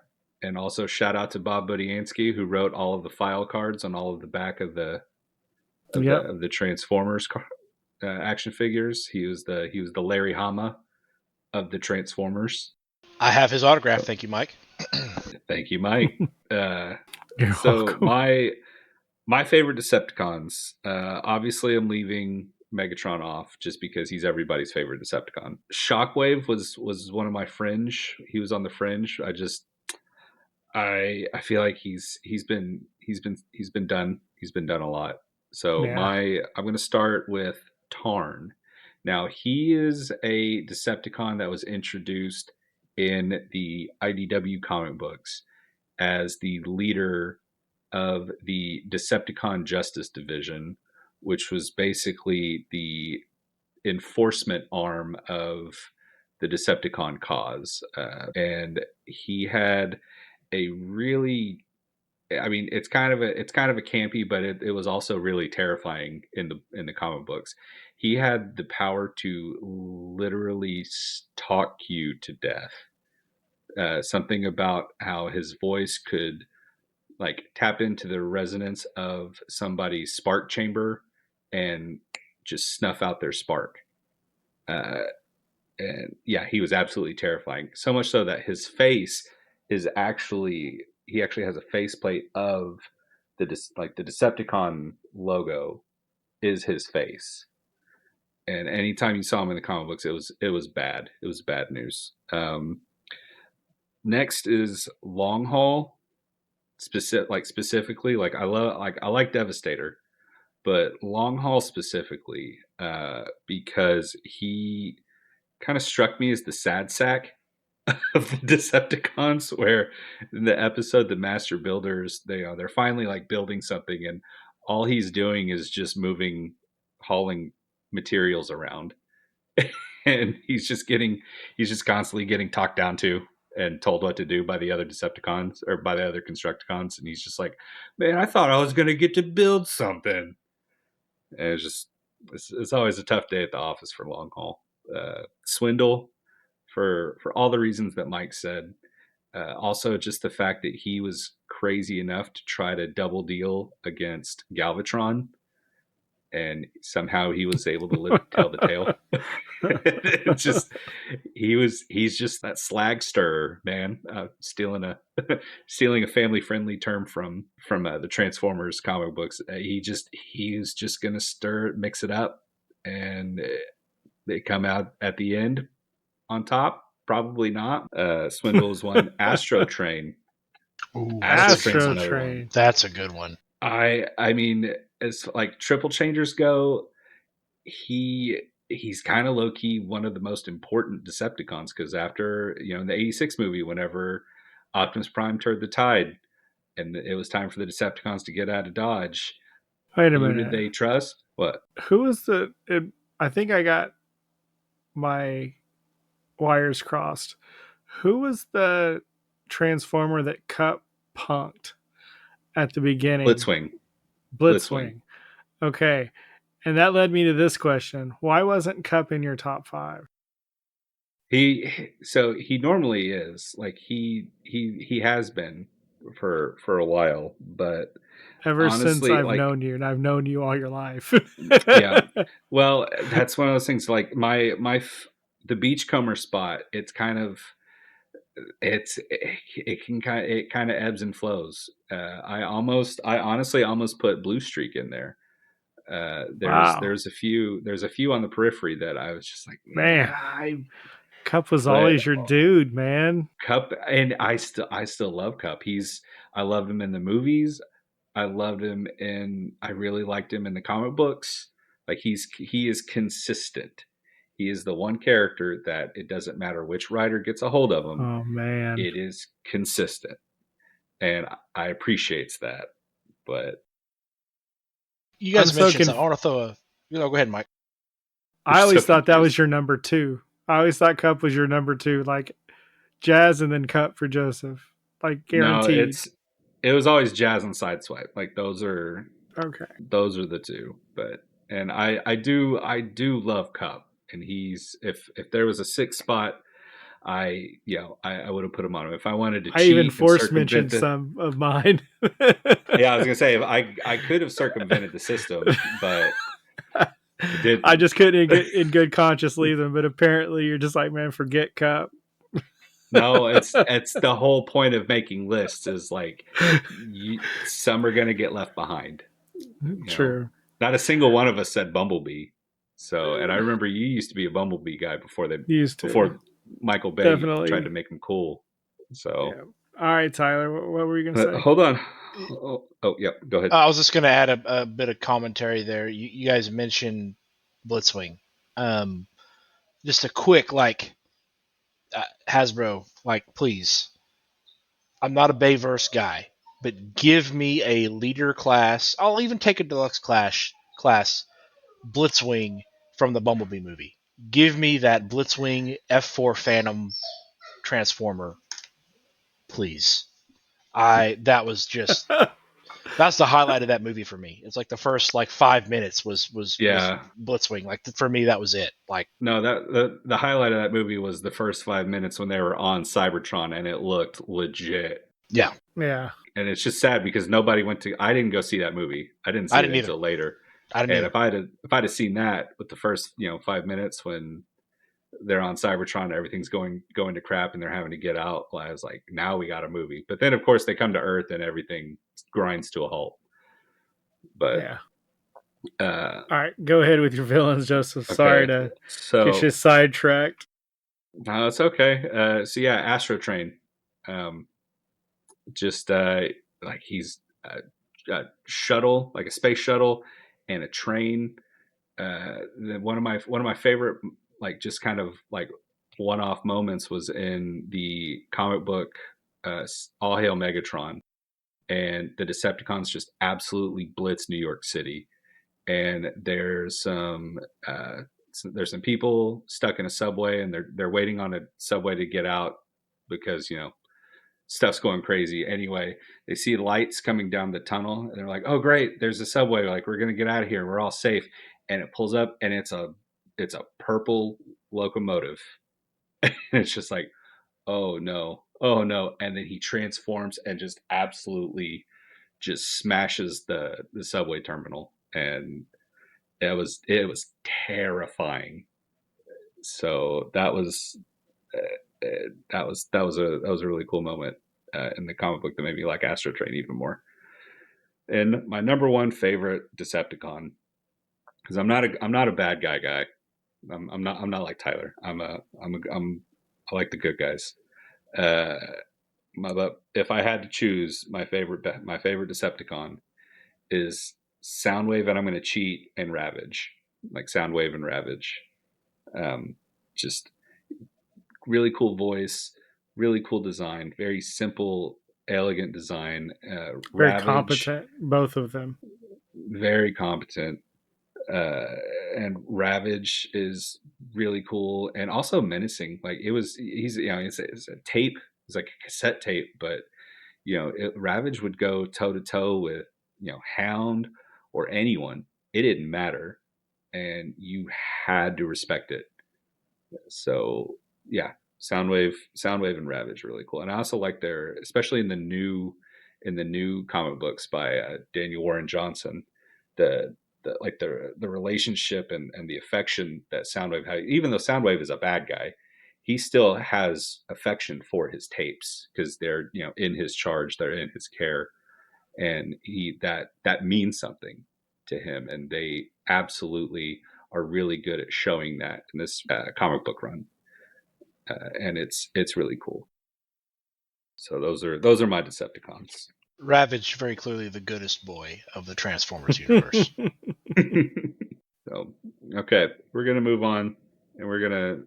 and also shout out to Bob Budiansky, who wrote all of the file cards on all of the back of Yep. the Transformers action figures. He was the Larry Hama of the Transformers. I have his autograph. So Thank you, Mike. thank you, Mike. Uh, You're so welcome. my favorite Decepticons. Obviously, I'm leaving Megatron off just because he's everybody's favorite Decepticon. Shockwave was one of my fringe. He was on the fringe. I feel like he's been done. He's been done a lot. So Yeah. I'm going to start with Tarn. Now he is a Decepticon that was introduced in the IDW comic books as the leader of the Decepticon Justice Division, which was basically enforcement arm of the Decepticon cause, and he had a really, I mean, it's kind of a campy, but it was also really terrifying in the comic books. He had the power to literally talk you to death. Something about how his voice could like tap into the resonance of somebody's spark chamber and just snuff out their spark. Uh, and yeah, he was absolutely terrifying. So much so that his face is actually he actually has a faceplate of the Decepticon logo is his face. And anytime you saw him in the comic books, it was bad. It was bad news. Next is Long Haul. Specifically, like I like Devastator, but Long Haul specifically, because he kind of struck me as the sad sack of the Decepticons, where in the episode the Master Builders, they're finally like building something, and all he's doing is just hauling materials around, and he's just constantly getting talked down to and told what to do by the other Decepticons or by the other Constructicons, and he's just like, man, I thought I was gonna get to build something. And it's always a tough day at the office for Long Haul. Swindle for all the reasons that Mike said. Also, just the fact that he was crazy enough to try to double deal against Galvatron, and somehow he was able to tell the tale. It's just he's just that slag stirrer, man. Stealing a stealing a family friendly term from the Transformers comic books. He's just gonna mix it up, and they come out at the end on top. Probably not. Swindle is one. Astro Train. Ooh, Astro that's a Train's good another one. one. That's a good one. I mean, as like triple changers go, he's kind of low key one of the most important Decepticons, because after in the '86 movie, whenever Optimus Prime turned the tide and it was time for the Decepticons to get out of Dodge, Wait a who did minute. they trust? What? Who was I think I got my wires crossed. Who was the Transformer that Cup punked at the beginning? Blitzwing. Blitzwing. Okay. And that led me to this question. Why wasn't Cup in your top 5? He normally is, like he has been for a while, but Ever since honestly, I've like, known you, and I've known you all your life. yeah, well, that's one of those things. Like the Beachcomber spot, it's kind of it kind of ebbs and flows. I honestly almost put Blue Streak in there. Wow. There's a few on the periphery that I was just like, Man. yeah, Cup was but always your dude, man. Cup, and I still love Cup. I loved him in the movies. I really liked him in the comic books. Like he is consistent. He is the one character that it doesn't matter which writer gets a hold of him. Oh man. It is consistent, and I appreciates that. But You guys I'm mentioned so something. I want to throw a. Go ahead, Mike. I always so thought that was confused. your number 2. I always thought Cup was your number 2, like Jazz and then Cup for Joseph, like No, guaranteed. it was always Jazz and Sideswipe. Like those are Okay. the two. But and I do love Cup, and he's if there was a 6th spot, I would have put him on him if I wanted to I even cheat and force circumvent mentioned the. some of mine. Yeah, I was gonna say I could have circumvented the system, but I I didn't. just couldn't in good conscience leave them, but apparently you're just like, man, forget Cup. No, it's the whole point of making lists is like some are gonna get left behind. True. Not a single one of us said Bumblebee. So, and I remember you used to be a Bumblebee guy Used to. before Michael Bay tried to Definitely. make him cool. Yeah. So, All right, Tyler, what were you going to but say? hold on. Yeah, go ahead. I was just going to add a bit of commentary there. You guys mentioned Blitzwing. Just a quick, Hasbro, please. I'm not a Bayverse guy, but give me a leader class. I'll even take a deluxe class Blitzwing from the Bumblebee movie. Give me that Blitzwing F4 Phantom Transformer, please. That was just that's the highlight of that movie for me. It's like the first 5 minutes was Yeah. Blitzwing. Like for me, that was it. Like No, that the highlight of that movie was the first 5 minutes when they were on Cybertron and it looked legit. yeah, Yeah. And it's just sad because nobody went to. I didn't go see that movie. I didn't see I it didn't either. until later. I didn't And either. if I'd have seen that with the first 5 minutes when they're on Cybertron, and everything's going to crap, and they're having to get out, well, I was like, now we got a movie. But then of course they come to Earth and everything grinds to a halt. But Yeah. uh, All right, go ahead with your villains, Joseph. Sorry okay, to get so you sidetracked. no, it's okay. So yeah, Astro Train. Um, just like he's a shuttle, like a space shuttle, and a train. One of my favorite, like just kind of like one-off moments was in the comic book All Hail Megatron, and the Decepticons just absolutely blitz New York City, and there's some people stuck in a subway, and they're waiting on a subway to get out because stuff's going crazy. Anyway, they see lights coming down the tunnel and they're like, "Oh great, there's a subway. Like we're going to get out of here. We're all safe." And it pulls up and it's a purple locomotive. And it's just like, "Oh no. Oh no." And then he transforms and just absolutely just smashes the subway terminal, and it was terrifying. So that was a really cool moment in the comic book that made me like Astro Train even more. And my number one favorite Decepticon, because I'm not a bad guy. I'm not like Tyler. I like the good guys. Uh, but if I had to choose my favorite Decepticon is Soundwave, and I'm going to cheat, and Ravage, like Soundwave and Ravage. Just really cool voice, really cool design, very simple, elegant design. Very Ravage, competent, both of them. very competent. Uh, and Ravage is really cool and also menacing. Like it's a tape, it's like a cassette tape, but Ravage would go toe to toe with Hound or anyone. It didn't matter, and you had to respect it. So yeah, Soundwave, and Ravage are really cool, and I also like their, especially in the new comic books by Daniel Warren Johnson, the the relationship and the affection that Soundwave had. Even though Soundwave is a bad guy, he still has affection for his tapes because they're in his charge, they're in his care, and that means something to him, and they absolutely are really good at showing that in this comic book run, and it's really cool. So those are my Decepticons. Ravage, very clearly the goodest boy of the Transformers universe. So okay, we're gonna move on, and we're gonna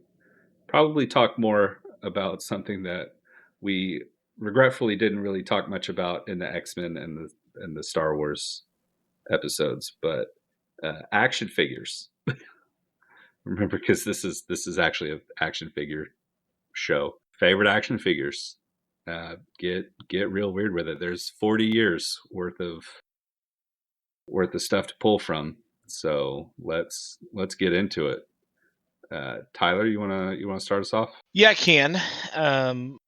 probably talk more about something that we regretfully didn't really talk much about in the X-Men and the Star Wars episodes, but action figures. Remember, because this is actually an action figure show. Favorite action figures. Get real weird with it. There's 40 years worth of stuff to pull from. So let's get into it. Tyler, you wanna start us off? Yeah, I can.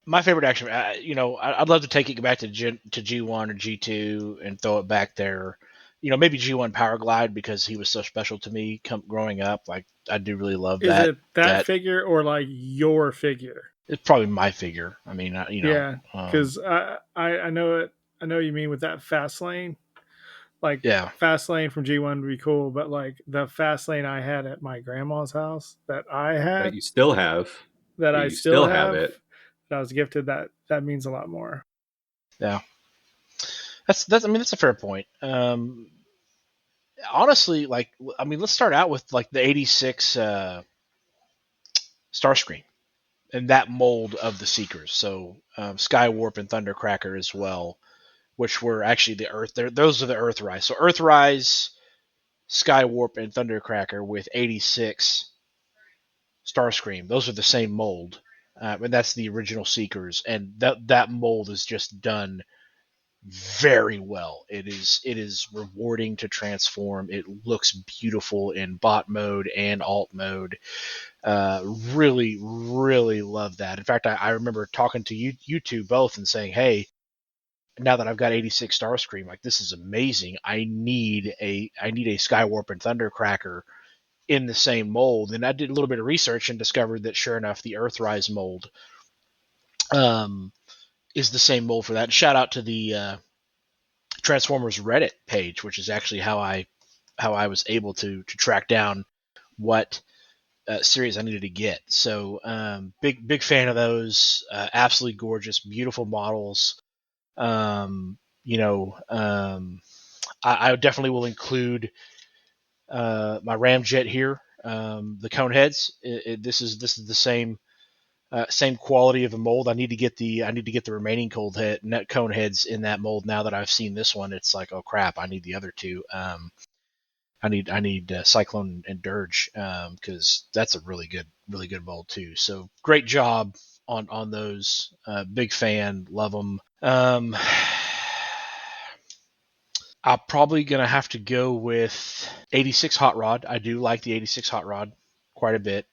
My favorite action, I'd love to take it back to G1 or G2 and throw it back there. Maybe G1 Powerglide because he was so special to me growing up. Like I do really love Is that. it that figure or like your figure? It's probably my figure. I mean, Yeah, because I know it. I know what you mean with that fast lane. Like yeah, fast lane from G1 would be cool, but like the fast lane I had at my grandma's house that I That had you still have. that That I you still still have have it. that I was gifted, that means a lot more. yeah. That's. I mean, that's a fair point. Honestly, let's start out with like the '86 Starscream and that mold of the Seekers. So Skywarp and Thundercracker as well, which were actually the Earth. Those are the Earthrise. So Earthrise Skywarp and Thundercracker with 86 Starscream. Those are the same mold, and that's the original Seekers. And that mold is just done very well. It is rewarding to transform. It looks beautiful in bot mode and alt mode. Really, really love that. In fact, I remember talking to you two both and saying, "Hey, now that I've got 86 Starscream, like this is amazing. I need a Skywarp and Thundercracker in the same mold." And I did a little bit of research and discovered that sure enough, the Earthrise mold is the same mold for that. Shout out to the Transformers Reddit page, which is actually how I was able to track down what series I needed to get. So big fan of those. Absolutely gorgeous, beautiful models. You know, I definitely will include my Ramjet here. The cone heads. This is the same quality of a mold. I need to get the remaining cone heads in that mold. Now that I've seen this one, it's like, oh crap, I need the other two. I need Cyclone and Dirge because that's a really good mold too. So great job on those. Big fan, love them. I'm probably gonna have to go with 86 Hot Rod. I do like the 86 Hot Rod quite a bit.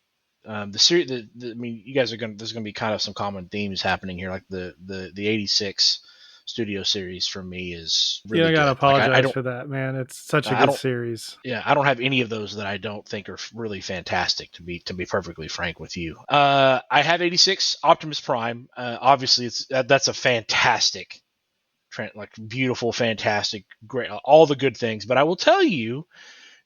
The series, I mean, you guys are gonna. There's gonna be kind of some common themes happening here. Like the 86 Studio series for me is You really don't gotta good. Like I apologize don't for that, man. It's such a I good don't series. yeah, I don't have any of those that I don't think are really fantastic. To be perfectly frank with you, I have 86 Optimus Prime. Obviously, that's a fantastic, like beautiful, fantastic, great, all the good things. But I will tell you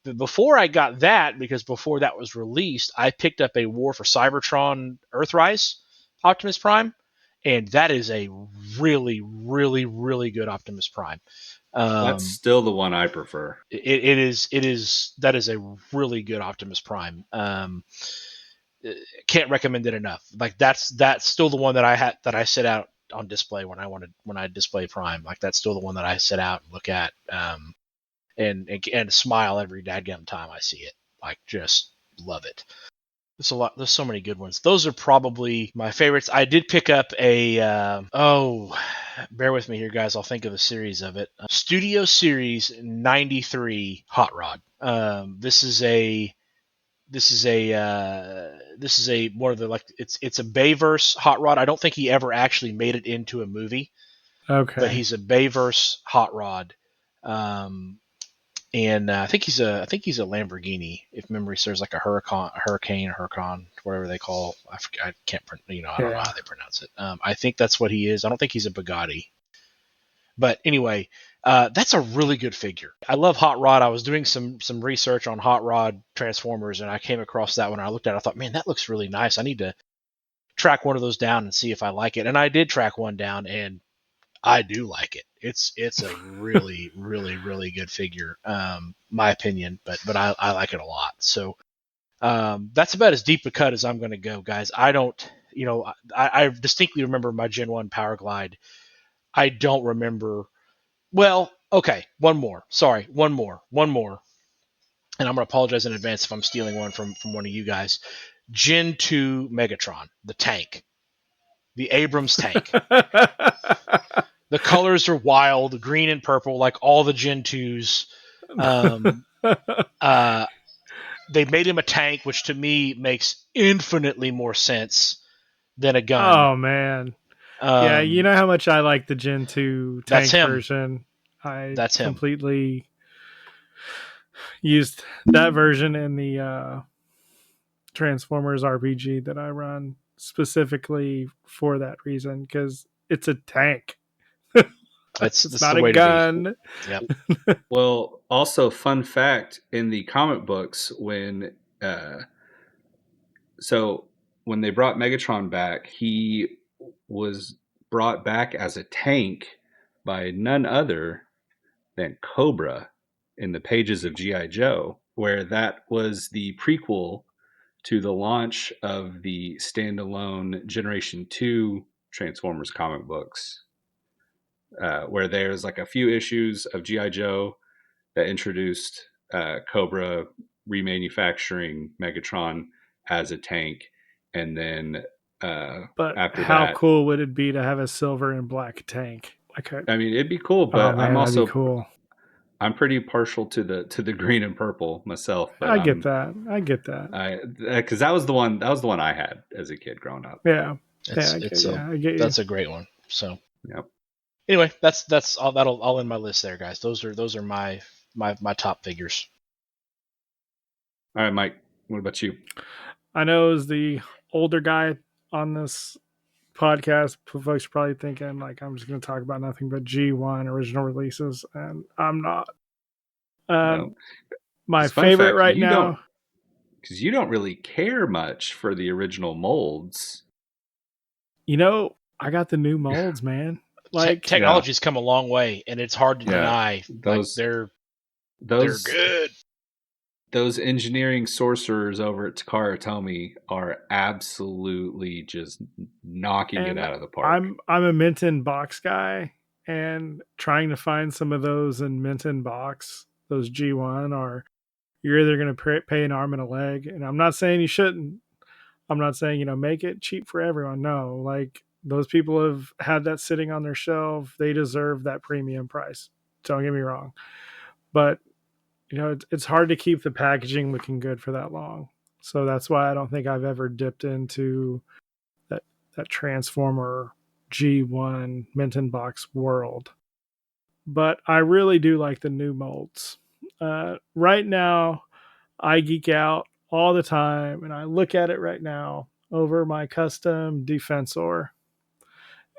that before I got that, because before that was released, I picked up a War for Cybertron Earthrise Optimus Prime, and that is a really, really, really good Optimus Prime. That's Um, still the one I prefer. that is a really good Optimus Prime. Can't recommend it enough. Like that's still the one that I set out on display when I display Prime. Like that's still the one that I set out and look at and smile every dadgum time I see it. Like just love it. There's a lot. There's so many good ones. Those are probably my favorites. I did pick up a bear with me here, guys. I'll think of a series of it. Studio Series 93 Hot Rod. This is a more of the like it's a Bayverse Hot Rod. I don't think he ever actually made it into a movie, but Okay. he's a Bayverse Hot Rod. Um, and I think he's a Lamborghini, if memory serves, like a Huracan, whatever they call. I can't, I don't know Yeah. how they pronounce it. I think that's what he is. I don't think he's a Bugatti. But anyway, that's a really good figure. I love Hot Rod. I was doing some research on Hot Rod Transformers, and I came across that one. I looked at it. I thought, man, that looks really nice. I need to track one of those down and see if I like it. And I did track one down, and I do like it. It's a really really really good figure, my opinion, but I like it a lot. So that's about as deep a cut as I'm going to go, guys. I don't, I distinctly remember my Gen 1 Power Glide. I don't remember. Well, okay, one more. Sorry, one more. And I'm going to apologize in advance if I'm stealing one from one of you guys. Gen 2 Megatron, the tank, the Abrams tank. The colors are wild, green and purple, like all the Gen 2s. Um, uh, they made him a tank, which to me makes infinitely more sense than a gun. Oh man. Yeah, you Um, know how much I like the Gen 2 that's tank him. version. I That's him. completely used that version in the Transformers RPG that I run specifically for that reason because it's a tank. It's That's not the a way to be. gun. Yep. Well, also fun fact in the comic books uh, so when they brought Megatron back, he was brought back as a tank by none other than Cobra in the pages of GI Joe, where that was the prequel to the launch of the standalone Generation 2 Transformers comic books, where there's like a few issues of GI Joe that introduced Cobra remanufacturing Megatron as a tank, and then But after how that, cool would it be to have a silver and black tank? I mean, it'd be cool, Oh but man, that'd be cool. I'm pretty partial to the green and purple myself, but I get that. I get that. because that was the one I had as a kid growing up. Yeah. It's I it's get, a yeah, I get you. that's a great one. So Yep. anyway, that's all. I'll end my list there, guys. Those are my top figures. All right, Mike. What about you? I know as the older guy on this podcast, folks are probably thinking like I'm just going to talk about nothing but G1 original releases, and I'm not. No. My As fun favorite fact, right now. because you don't really care much for the original molds. I got the new molds, man. Like Technology's come a long way, and it's hard to deny. Like they're good. Those engineering sorcerers over at Takara Tomy are absolutely just knocking it and out of the park. I'm a Minton box guy, and trying to find some of those in Minton box, those G1 are you're either going to pay an arm and a leg, and I'm not saying you shouldn't. I'm not saying make it cheap for everyone. No, like those people have had that sitting on their shelf. They deserve that premium price. Don't get me wrong, but it's hard to keep the packaging looking good for that long. So that's why I don't think I've ever dipped into that Transformer G1 Minton box world. But I really do like the new molds. Right now, I geek out all the time, and I look at it right now over my custom Defensor.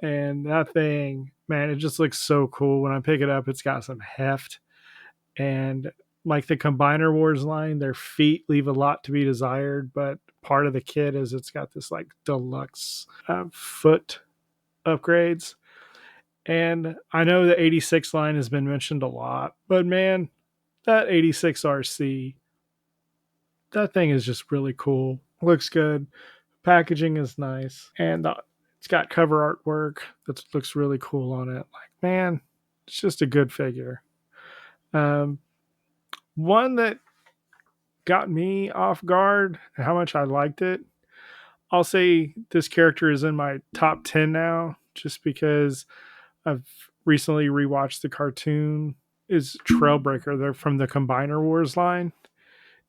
And that thing, man, it just looks so cool. When I pick it up, it's got some heft. And like the Combiner Wars line, their feet leave a lot to be desired, but part of the kit is it's got this like deluxe foot upgrades. And I know the 86 line has been mentioned a lot, but man, that 86 RC, that thing is just really cool. Looks good. Packaging is nice. And it's got cover artwork that looks really cool on it. Like, man, it's just a good figure. One that got me off guard, how much I liked it. I'll say this character is in my top 10 now, just because I've recently rewatched the cartoon. Is Trailbreaker. They're from the Combiner Wars line.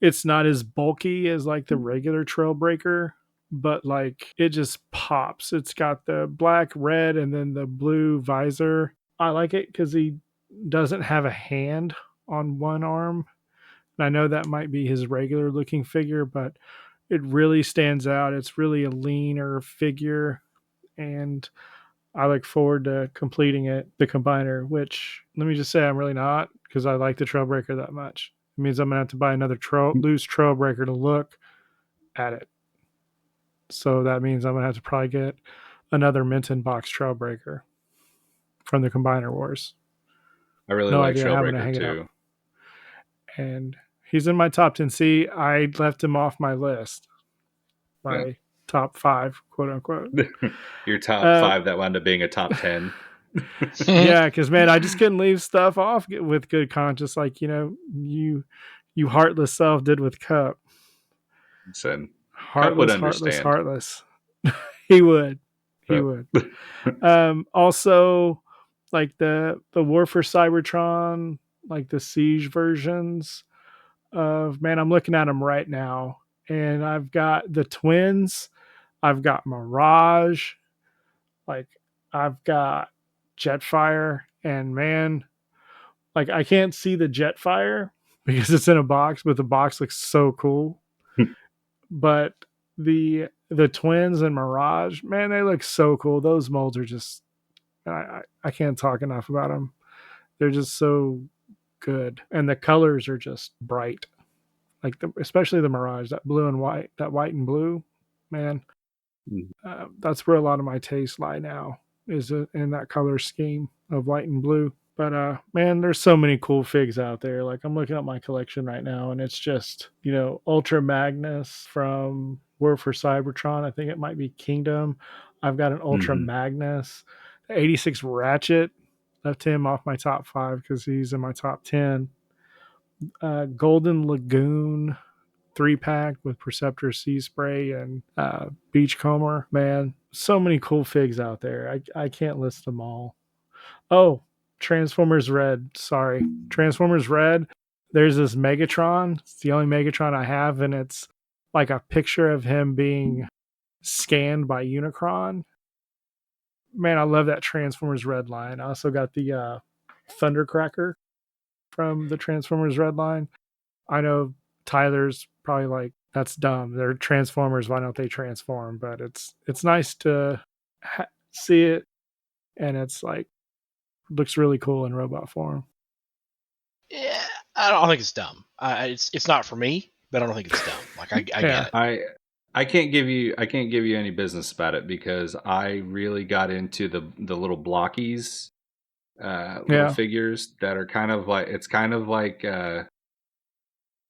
It's not as bulky as like the regular Trailbreaker, but like it just pops. It's got the black, red, and then the blue visor. I like it because he doesn't have a hand on one arm. And I know that might be his regular looking figure, but it really stands out. It's really a leaner figure, and I look forward to completing it, the Combiner, which let me just say I'm really not, because I like the Trailbreaker that much. It means I'm going to have to buy another loose Trailbreaker to look at it. So that means I'm going to have to probably get another Minton box Trailbreaker from the Combiner Wars. I really No like idea how I'm going to hang Trailbreaker it too. up. And he's in my top 10. See, I left him off my list. My top 5, quote unquote. Your top 5 that wound up being a top 10. Yeah, because man, I just couldn't leave stuff off with good conscience, like you heartless self did with Cup. Listen, Cup would Heartless, understand. heartless. He would. Also, like the War for Cybertron, like the Siege versions of, man, I'm looking at them right now, and I've got the twins, I've got Mirage, like I've got Jetfire, and man, like I can't see the Jetfire because it's in a box, but the box looks so cool. But the twins and Mirage, man, they look so cool. Those molds are just, I can't talk enough about them. They're just so good, and the colors are just bright. Like especially the Mirage, that blue and white, that white and blue, man. That's where a lot of my tastes lie now, is in that color scheme of white and blue. But man, there's so many cool figs out there. Like I'm looking at my collection right now, and it's just Ultra Magnus from War for Cybertron. I think it might be Kingdom. I've got an Ultra Magnus, 86 Ratchet. Left him off my top 5 because he's in my top 10. Golden Lagoon 3-pack with Perceptor Sea Spray and Beachcomber. Man, so many cool figs out there. I can't list them all. Oh, Transformers Red. Sorry. Transformers Red. There's this Megatron. It's the only Megatron I have, and it's like a picture of him being scanned by Unicron. Man, I love that Transformers Red line. I also got the Thundercracker from the Transformers Red line. I know Tyler's probably like, that's dumb. They're Transformers. Why don't they transform? But it's nice to see it, and it's like looks really cool in robot form. Yeah, I don't think it's dumb. It's not for me, but I don't think it's dumb. Like I get it. I can't give you any business about it because I really got into the little blockies, little figures that are kind of like it's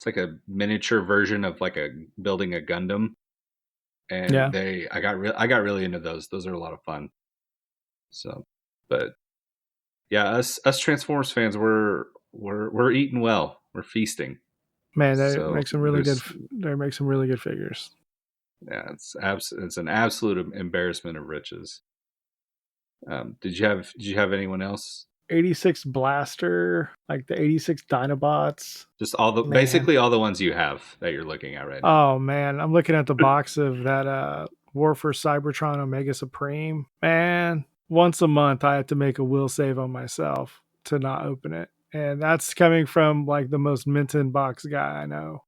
like a miniature version of like a building a Gundam, and I got really into those. Those are a lot of fun. So, but yeah, us Transformers fans, we're eating well. We're feasting. Man, they make some really good. They make some really good figures. Yeah, it's an absolute embarrassment of riches. Did you have anyone else? 86 Blaster, like the 86 Dinobots. Just basically all the ones you have that you're looking at right now. Oh man, I'm looking at the box of that War for Cybertron Omega Supreme. Man, once a month I have to make a will save on myself to not open it. And that's coming from like the most Minton box guy I know.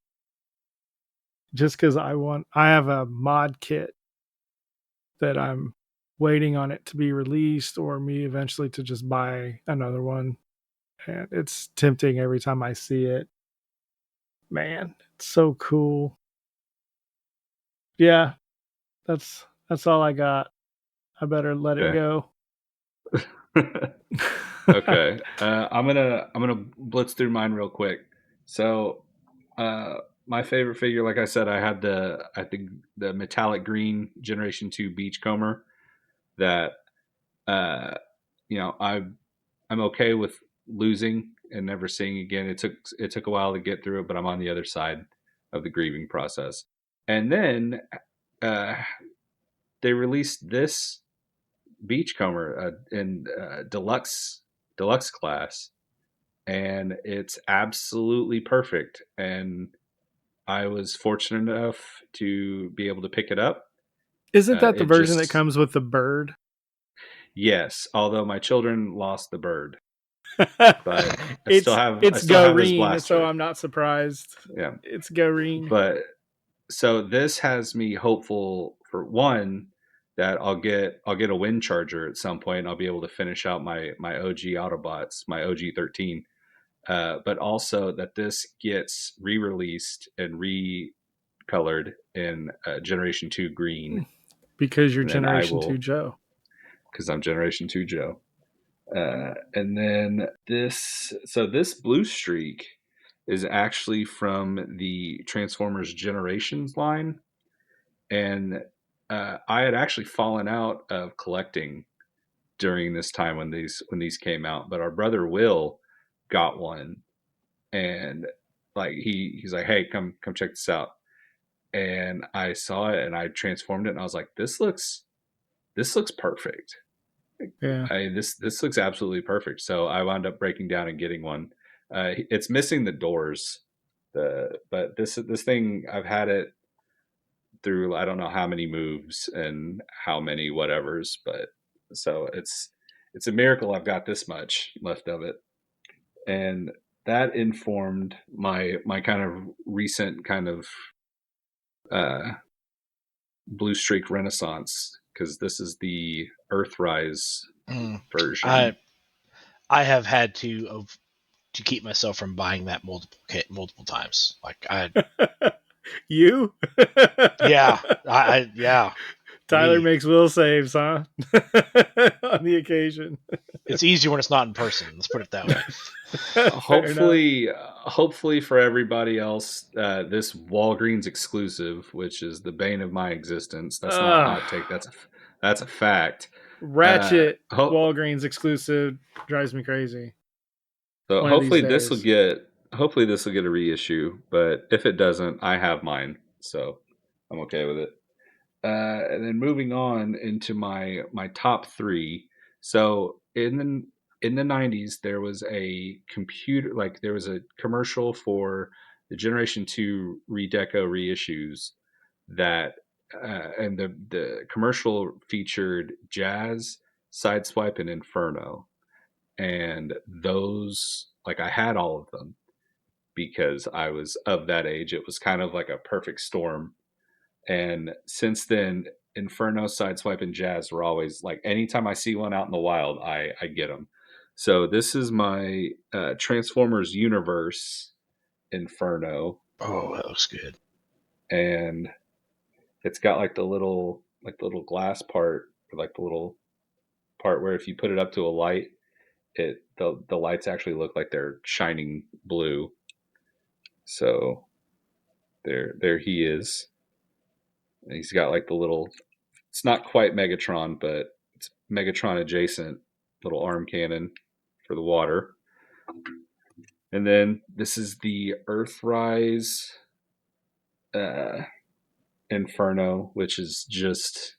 Just because I have a mod kit that I'm waiting on it to be released or me eventually to just buy another one. And it's tempting every time I see it. Man, it's so cool. Yeah, that's all I got. I better let it go. Okay. I'm gonna blitz through mine real quick. So my favorite figure, like I said, I had the metallic green Generation 2 Beachcomber that I'm okay with losing and never seeing again. It took a while to get through it, but I'm on the other side of the grieving process. And then they released this Beachcomber in deluxe class, and it's absolutely perfect. And I was fortunate enough to be able to pick it up. Isn't that the version that comes with the bird? Yes, although my children lost the bird. But I still have his blaster. So I'm not surprised. Yeah, it's Goreen. But so this has me hopeful for one that I'll get a wind charger at some point. And I'll be able to finish out my OG Autobots, my OG 13. But also that this gets re-released and recolored in Generation 2 green. Because you're Generation 2 Joe. Because I'm Generation 2 Joe. And then this blue streak is actually from the Transformers Generations line. And I had actually fallen out of collecting during this time when these came out, but our brother Will got one, and like he's like, hey, come check this out. And I saw it and I transformed it and I was like, this looks perfect. Yeah. This looks absolutely perfect. So I wound up breaking down and getting one. It's missing the doors. But this thing, I've had it through I don't know how many moves and how many whatevers, but so it's a miracle I've got this much left of it. And that informed my kind of recent kind of blue streak renaissance, because this is the Earthrise version. I have had to keep myself from buying that multiple times. Like you? Yeah, yeah. Tyler makes will saves, huh? On the occasion. It's easier when it's not in person. Let's put it that way. Hopefully for everybody else, this Walgreens exclusive, which is the bane of my existence. That's not a hot take. That's a fact. Ratchet Walgreens exclusive drives me crazy. So hopefully this will get hopefully this will get a reissue, but if it doesn't, I have mine, so I'm okay with it. And then moving on into my top three. So in the 90s, there was a computer, like there was a commercial for the Generation 2 Redeco reissues that, and the commercial featured Jazz, Sideswipe, and Inferno. And those, like, I had all of them because I was of that age. It was kind of like a perfect storm. And since then, Inferno, Sideswipe, and Jazz were always like, anytime I see one out in the wild, I get them. So this is my Transformers universe Inferno, Oh, that looks good. and it's got like the little glass part, or like the little part where if you put it up to a light, the lights actually look like they're shining blue. So there he is. And he's got like the little, it's not quite Megatron, but it's Megatron adjacent little arm cannon for the water. And then this is the Earthrise uh, Inferno, which is just,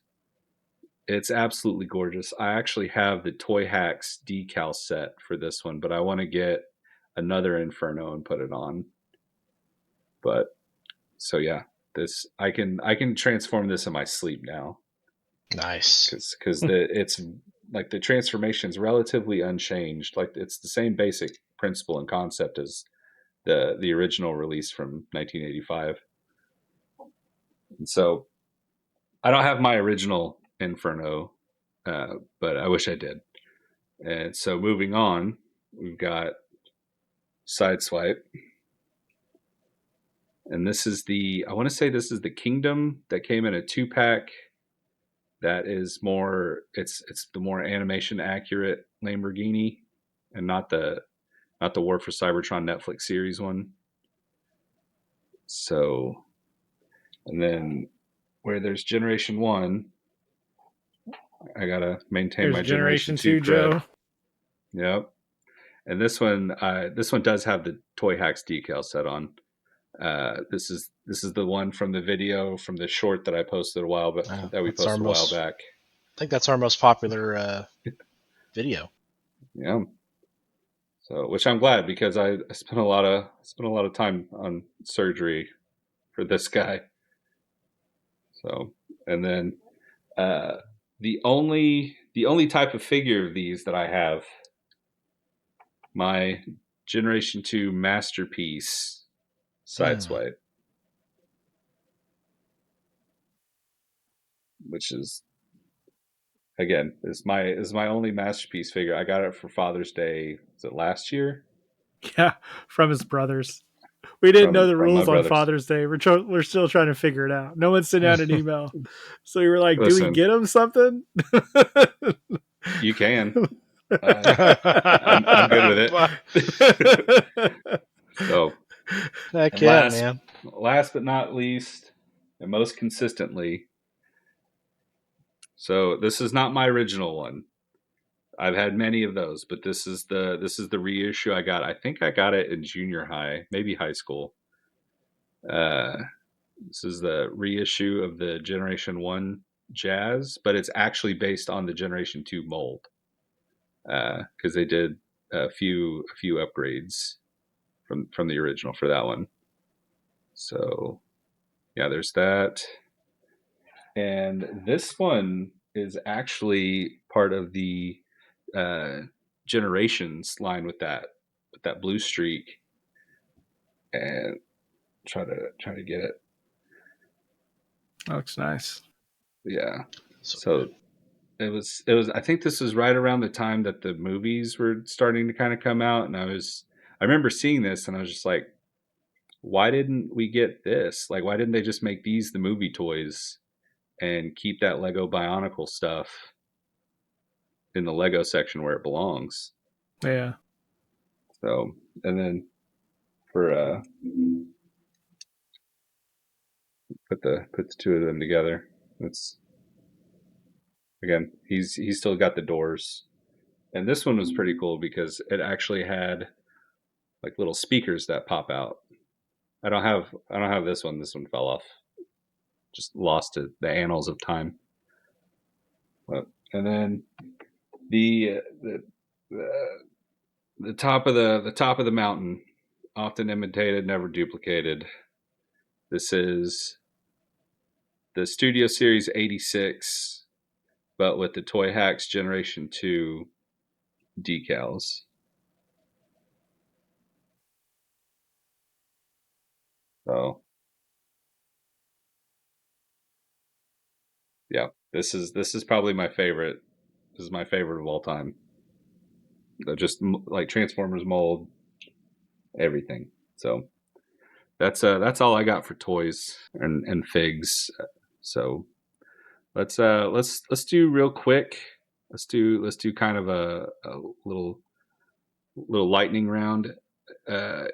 it's absolutely gorgeous. I actually have the Toy Hacks decal set for this one, but I want to get another Inferno and put it on. But so yeah, this I can transform this in my sleep now. Nice. Because the it's like the transformation is relatively unchanged. Like it's the same basic principle and concept as the original release from 1985. And so I don't have my original Inferno, but I wish I did. And so moving on, we've got Sideswipe, and this is the, I want to say this is the Kingdom that came in a 2-pack. That is more, it's the more animation accurate Lamborghini, and not the War for Cybertron Netflix series one. So, and then where there's Generation 1, I gotta maintain There's my Generation Generation 2 Two, cred. Joe. Yep. And this one does have the Toy Hacks decal set on. This is the one from the video from the short that I posted a while, but that we That's our posted a while most. back. I think that's our most popular video. Yeah. So, which I'm glad because I spent a lot of time on surgery for this guy. So, and then uh, the only type of figure of these that I have, my Generation 2 masterpiece Sideswipe, which is again is my only masterpiece figure. I got it for Father's Day. Was it last year? Yeah, from his brothers. We didn't know the From my rules on brothers. Father's Day. We're still trying to figure it out. No one sent out an email, so we were like, "Do we Listen, get him something?" you can. I'm good with it. So, Heck and yeah, man. last but not least, and most consistently, so this is not my original one. I've had many of those, but this is the reissue I got. I think I got it in junior high, maybe high school. Uh, this is the reissue of the Generation 1 Jazz, but it's actually based on the Generation 2 mold because they did a few upgrades from the original for that one. So yeah, there's that. And this one is actually part of the uh, Generations line with that blue streak. And try to get it. That looks nice. Yeah. So So good. it was I think this was right around the time that the movies were starting to kind of come out, and I remember seeing this and I was just like, why didn't we get this? Like, why didn't they just make these the movie toys and keep that Lego Bionicle stuff in the Lego section where it belongs? Yeah. So, and then for put the two of them together. It's again, he's still got the doors. And this one was pretty cool because it actually had like little speakers that pop out. I don't have this one. This one fell off. Just lost to the annals of time. And then the the top of the mountain, often imitated, never duplicated. This is the Studio Series 86, but with the Toy Hacks Generation 2 decals. So yeah, this is probably my favorite. This is my favorite of all time. Just like Transformers mold, everything. So that's all I got for toys and figs. So let's do real quick. Let's do kind of a little lightning round. Uh,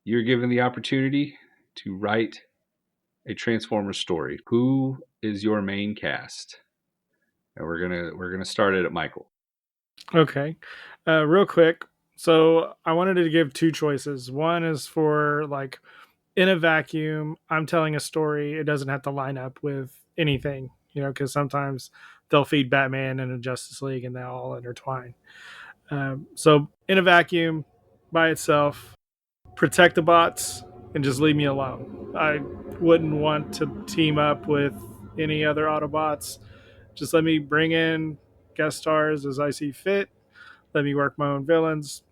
you're given the opportunity to write a Transformers story. Who is your main cast? And we're gonna start it at Michael. Okay. Real quick. So I wanted to give two choices. One is for like in a vacuum, I'm telling a story. It doesn't have to line up with anything, because sometimes they'll feed Batman and a Justice League and they all intertwine. So in a vacuum, by itself, protect the bots and just leave me alone. I wouldn't want to team up with any other Autobots. Just let me bring in guest stars as I see fit. Let me work my own villains,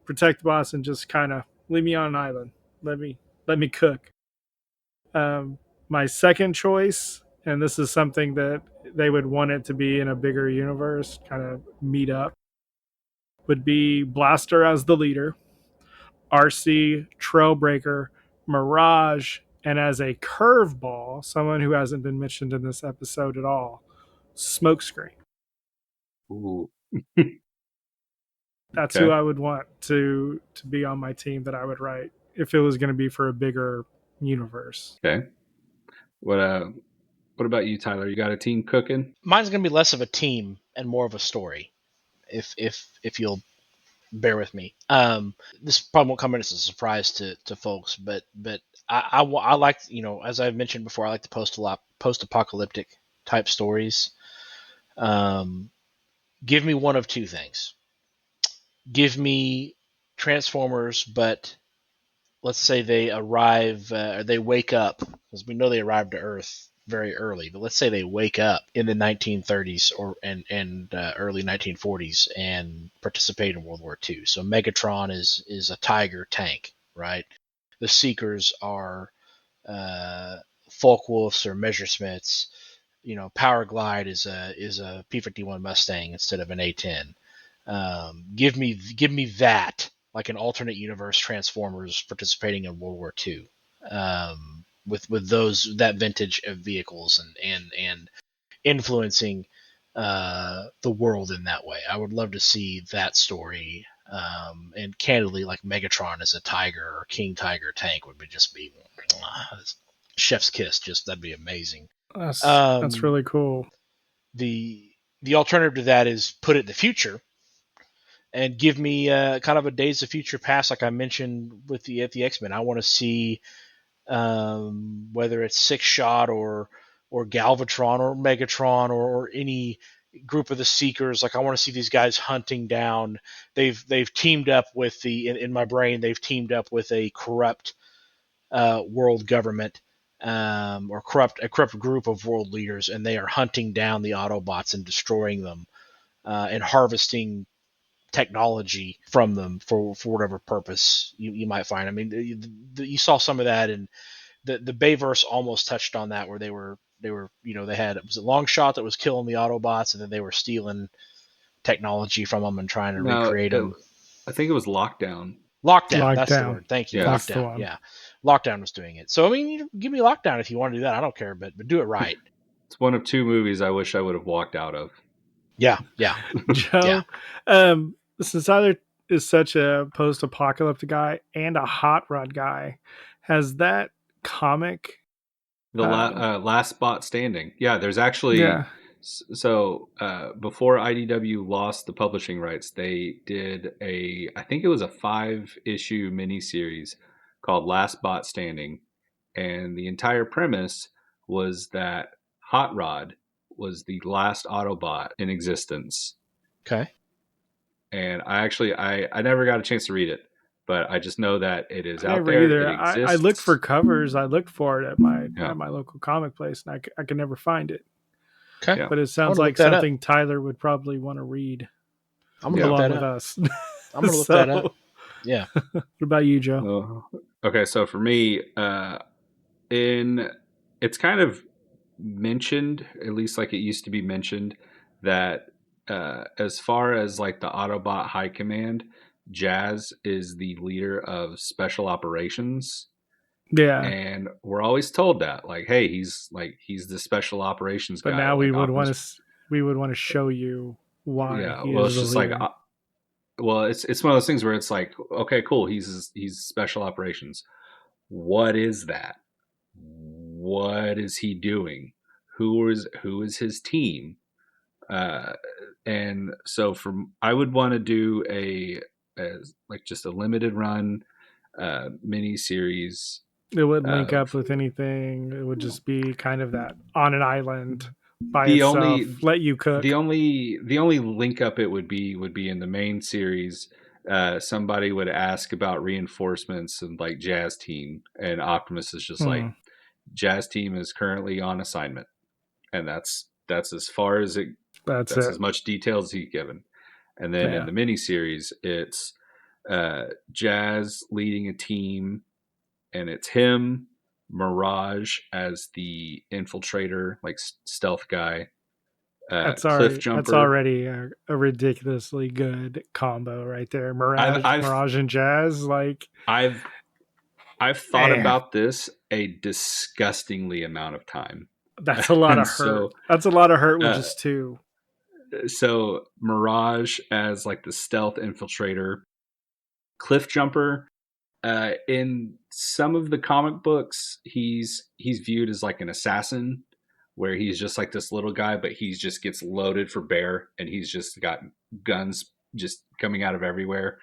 protect the boss, and just kind of leave me on an island. Let me cook. My second choice, and this is something that they would want it to be in a bigger universe, kind of meet up, would be Blaster as the leader, RC, Trailbreaker, Mirage, and as a curveball, someone who hasn't been mentioned in this episode at all, Smokescreen. Ooh. That's Okay. who I would want to be on my team that I would write if it was going to be for a bigger universe. Okay. What about you, Tyler? You got a team cooking? Mine's going to be less of a team and more of a story, if you'll bear with me. This probably won't come in as a surprise to folks, but I like, as I've mentioned before, I like the post-apocalyptic type stories. Give me one of two things. Give me Transformers, but let's say they arrive, they wake up, because we know they arrived to Earth very early, but let's say they wake up in the 1930s and early 1940s and participate in World War II. So Megatron is a Tiger tank, right? The Seekers are Folkwolves or Messerschmitts. Power Glide is a P-51 Mustang instead of an A-10. Give me that, like an alternate universe Transformers participating in World War II, with that vintage of vehicles and influencing the world in that way. I would love to see that story. And candidly, like Megatron as a Tiger or King Tiger tank would be chef's kiss. Just that'd be amazing. That's really cool. The alternative to that is put it in the future and give me kind of a Days of Future Past, like I mentioned with the X-Men. I want to see whether it's Six Shot or Galvatron or Megatron or any group of the Seekers. Like I want to see these guys hunting down. They've teamed up with in my brain. They've teamed up with a corrupt world government. Or a corrupt group of world leaders, and they are hunting down the Autobots and destroying them, and harvesting technology from them for whatever purpose you might find. I mean, you saw some of that, and the Bayverse almost touched on that, where they were they had, was it Longshot that was killing the Autobots, and then they were stealing technology from them and trying to No, recreate them. I think it was Lockdown. Lockdown, that's the word. Thank you. Yeah. That's the Lockdown. one. Yeah, Lockdown was doing it. So I mean, give me Lockdown if you want to do that. I don't care, but do it right. It's one of two movies I wish I would have walked out of. Yeah. Joe, since Tyler is such a post-apocalyptic guy and a hot rod guy, has that comic The last spot standing. Yeah, there's actually yeah So before IDW lost the publishing rights, they did I think it was a 5-issue miniseries called Last Bot Standing. And the entire premise was that Hot Rod was the last Autobot in existence. Okay. And I never got a chance to read it, but I just know that it is I out never there. either. It I looked for exists. covers. I looked for it at Yeah. my local comic place, and I could never find it. Okay. Yeah. But it I'm sounds gonna look like that up. something Tyler would probably want to read I'm gonna Yeah. look along that with up. us. I'm gonna look that up. Yeah. What about you, Joe? Okay, so for me, it's kind of mentioned, at least like it used to be mentioned, that as far as like the Autobot High Command, Jazz is the leader of special operations. Yeah, And we're always told that, like, hey, he's the special operations but guy. now Like Optimus, we would want to show you why yeah. he Well, is it's the just like, leader. well, it's one of those things where it's like, okay, cool, he's special operations. What is that? What is he doing? Who is his team? Uh, and so I would want to do like just a limited run mini series. It wouldn't link Uh, up with anything. It would just be kind of that on an island by the itself. only Let you cook. the only link up it would be in the main series. Somebody would ask about reinforcements and like Jazz Team, and Optimus is just like, Hmm, Jazz Team is currently on assignment, and that's as far as it. that's That's it. as much detail as he's given. And then in Yeah, the miniseries, it's Jazz leading a team, and it's him, Mirage as the infiltrator, like stealth guy, Cliff that's Jumper. already a ridiculously good combo right there. I've I've Mirage and Jazz, like I've I've thought man, about this a disgustingly amount of time, that's a lot and of hurt. That's a lot of hurt with uh, just two. so Mirage as like the stealth infiltrator, Cliff Jumper. In some of the comic books, he's viewed as like an assassin, where he's just like this little guy, but he just gets loaded for bear, and he's just got guns just coming out of everywhere.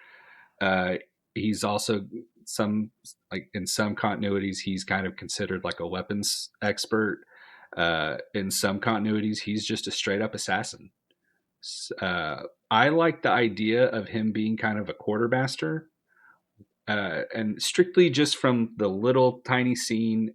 Uh, he's also some like in some continuities, he's kind of considered like a weapons expert. In some continuities, he's just a straight up assassin. Uh, I like the idea of him being kind of a quartermaster, and strictly just from the little tiny scene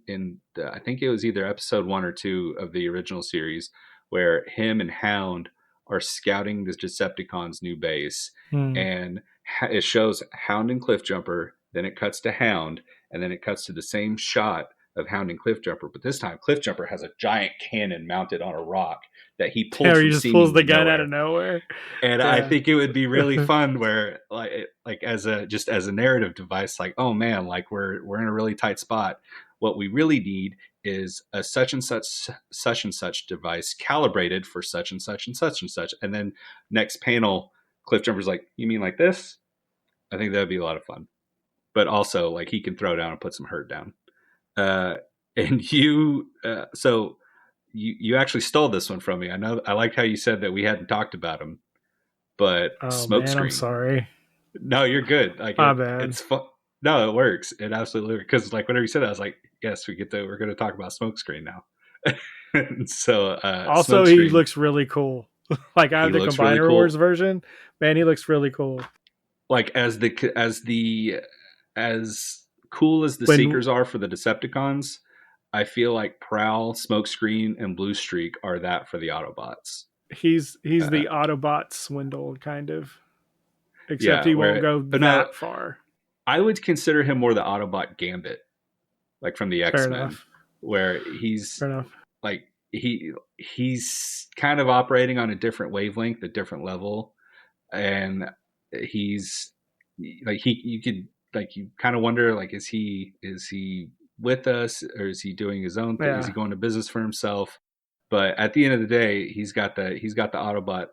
I think it was either episode 1 or 2 of the original series, where him and Hound are scouting the Decepticons' new base, Hmm. and it shows Hound and Cliffjumper. Then it cuts to Hound, and then it cuts to the same shot of Hound and Cliffjumper, but this time Cliffjumper has a giant cannon mounted on a rock that he pulled Or he from just pulls the seemingly gun out nowhere. of nowhere. And I Yeah. think it would be really fun where like as a narrative device, like, oh man, like we're in a really tight spot. What we really need is a such and such device calibrated for such and such and such and such. And then next panel, Cliff Jumper's like, you mean like this? I think that'd be a lot of fun. But also like he can throw down and put some hurt down. Uh, and so you actually stole this one from me. I know, I like how you said that we hadn't talked about him, but Oh man, I'm Smokescreen. sorry. No, you're good. Like My bad. it's fun. No, it works. It absolutely works. Because like whenever you said that, I was like, yes, we're going to talk about Smokescreen now. And so Also, he Smokescreen, looks really cool. Like I he have the looks really Combiner Wars cool. version. Man, he looks really cool. Like as cool as the When Seekers are for the Decepticons, I feel like Prowl, Smokescreen, and Blue Streak are that for the Autobots. he's Uh, the Autobot swindle kind of, except yeah, he won't where go no, that far. I would consider him more the Autobot Gambit, like from the Fair X-Men, enough. where he's Fair enough. like he's kind of operating on a different wavelength, a different level, and he's like you could like you kind of wonder like is he with us, or is he doing his own thing? Is he Yeah. going to business for himself? But at the end of the day, he's got the Autobot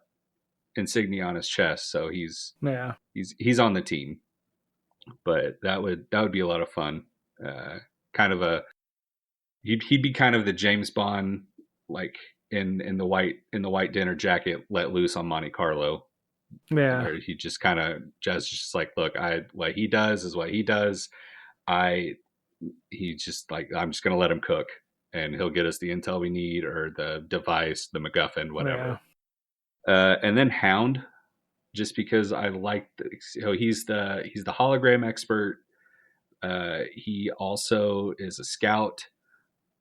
insignia on his chest, so Yeah. he's on the team. But that would be a lot of fun. Kind of a he'd be kind of the James Bond, like in the white dinner jacket let loose on Monte Carlo. Yeah. Where he just kind of just like, look, what he does is what he does. He's just like, I'm just going to let him cook, and he'll get us the intel we need, or the device, the MacGuffin, whatever. And then Hound, just because I like he's the hologram expert. He also is a scout,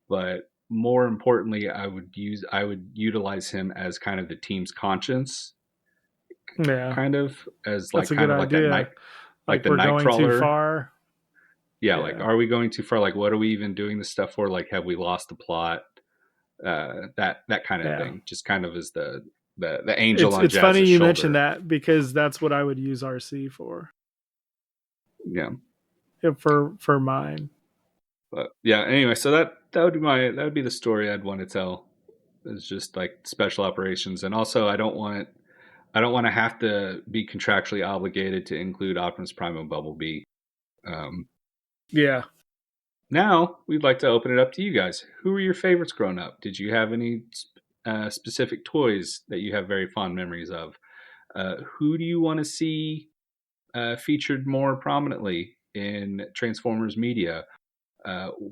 but more importantly, I would utilize him as kind of the team's conscience. Yeah. Kind of as That's like a good kind of like that idea. night, like the we're going too Nightcrawler. far. Yeah, like, are we going too far? Like, what are we even doing this stuff for? Like, have we lost the plot? That kind of thing. Just kind of as the angel on It's funny Jazz's you shoulder. mentioned that, because that's what I would use RC for. Yeah. For mine. But yeah, anyway, so that would be the story I'd want to tell. It's just like special operations, and also I don't want to have to be contractually obligated to include Optimus Prime and Bumblebee. Yeah. Now we'd like to open it up to you guys. Who were your favorites growing up? Did you have any specific toys that you have very fond memories of? Who do you want to see featured more prominently in Transformers media?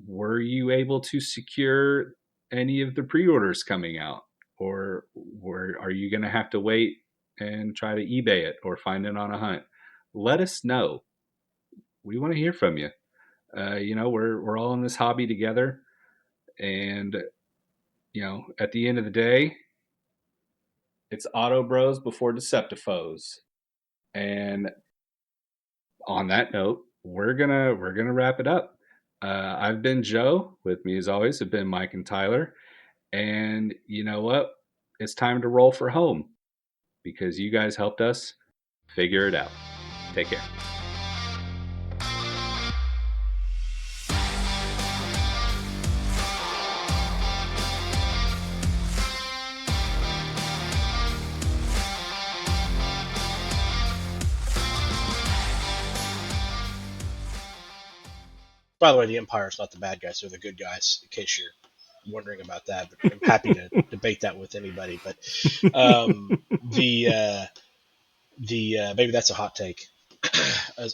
Were you able to secure any of the pre-orders coming out, or are you going to have to wait and try to eBay it or find it on a hunt? Let us know. We want to hear from you. We're all in this hobby together, and at the end of the day, it's Autobros before Deceptifoes. And on that note, we're gonna wrap it up. I've been Joe. With me, as always, have been Mike and Tyler. And you know what? It's time to roll for home, because you guys helped us figure it out. Take care. By the way, the Empire's not the bad guys; they're the good guys. In case you're wondering about that, but I'm happy to debate that with anybody. But maybe that's a hot take.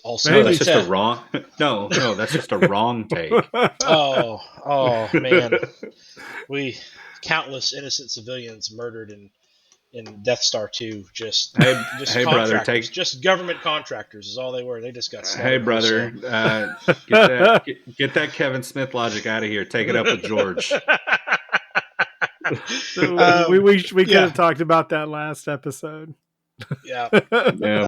Also, No, that's just a wrong. No, that's just a wrong take. Oh man, countless innocent civilians murdered in Death Star 2. Just hey brother, just government contractors is all they were. They just got slaughtered. Hey brother, get that Kevin Smith logic out of here. Take it up with George. We could have talked about that last episode. Yeah. Yeah.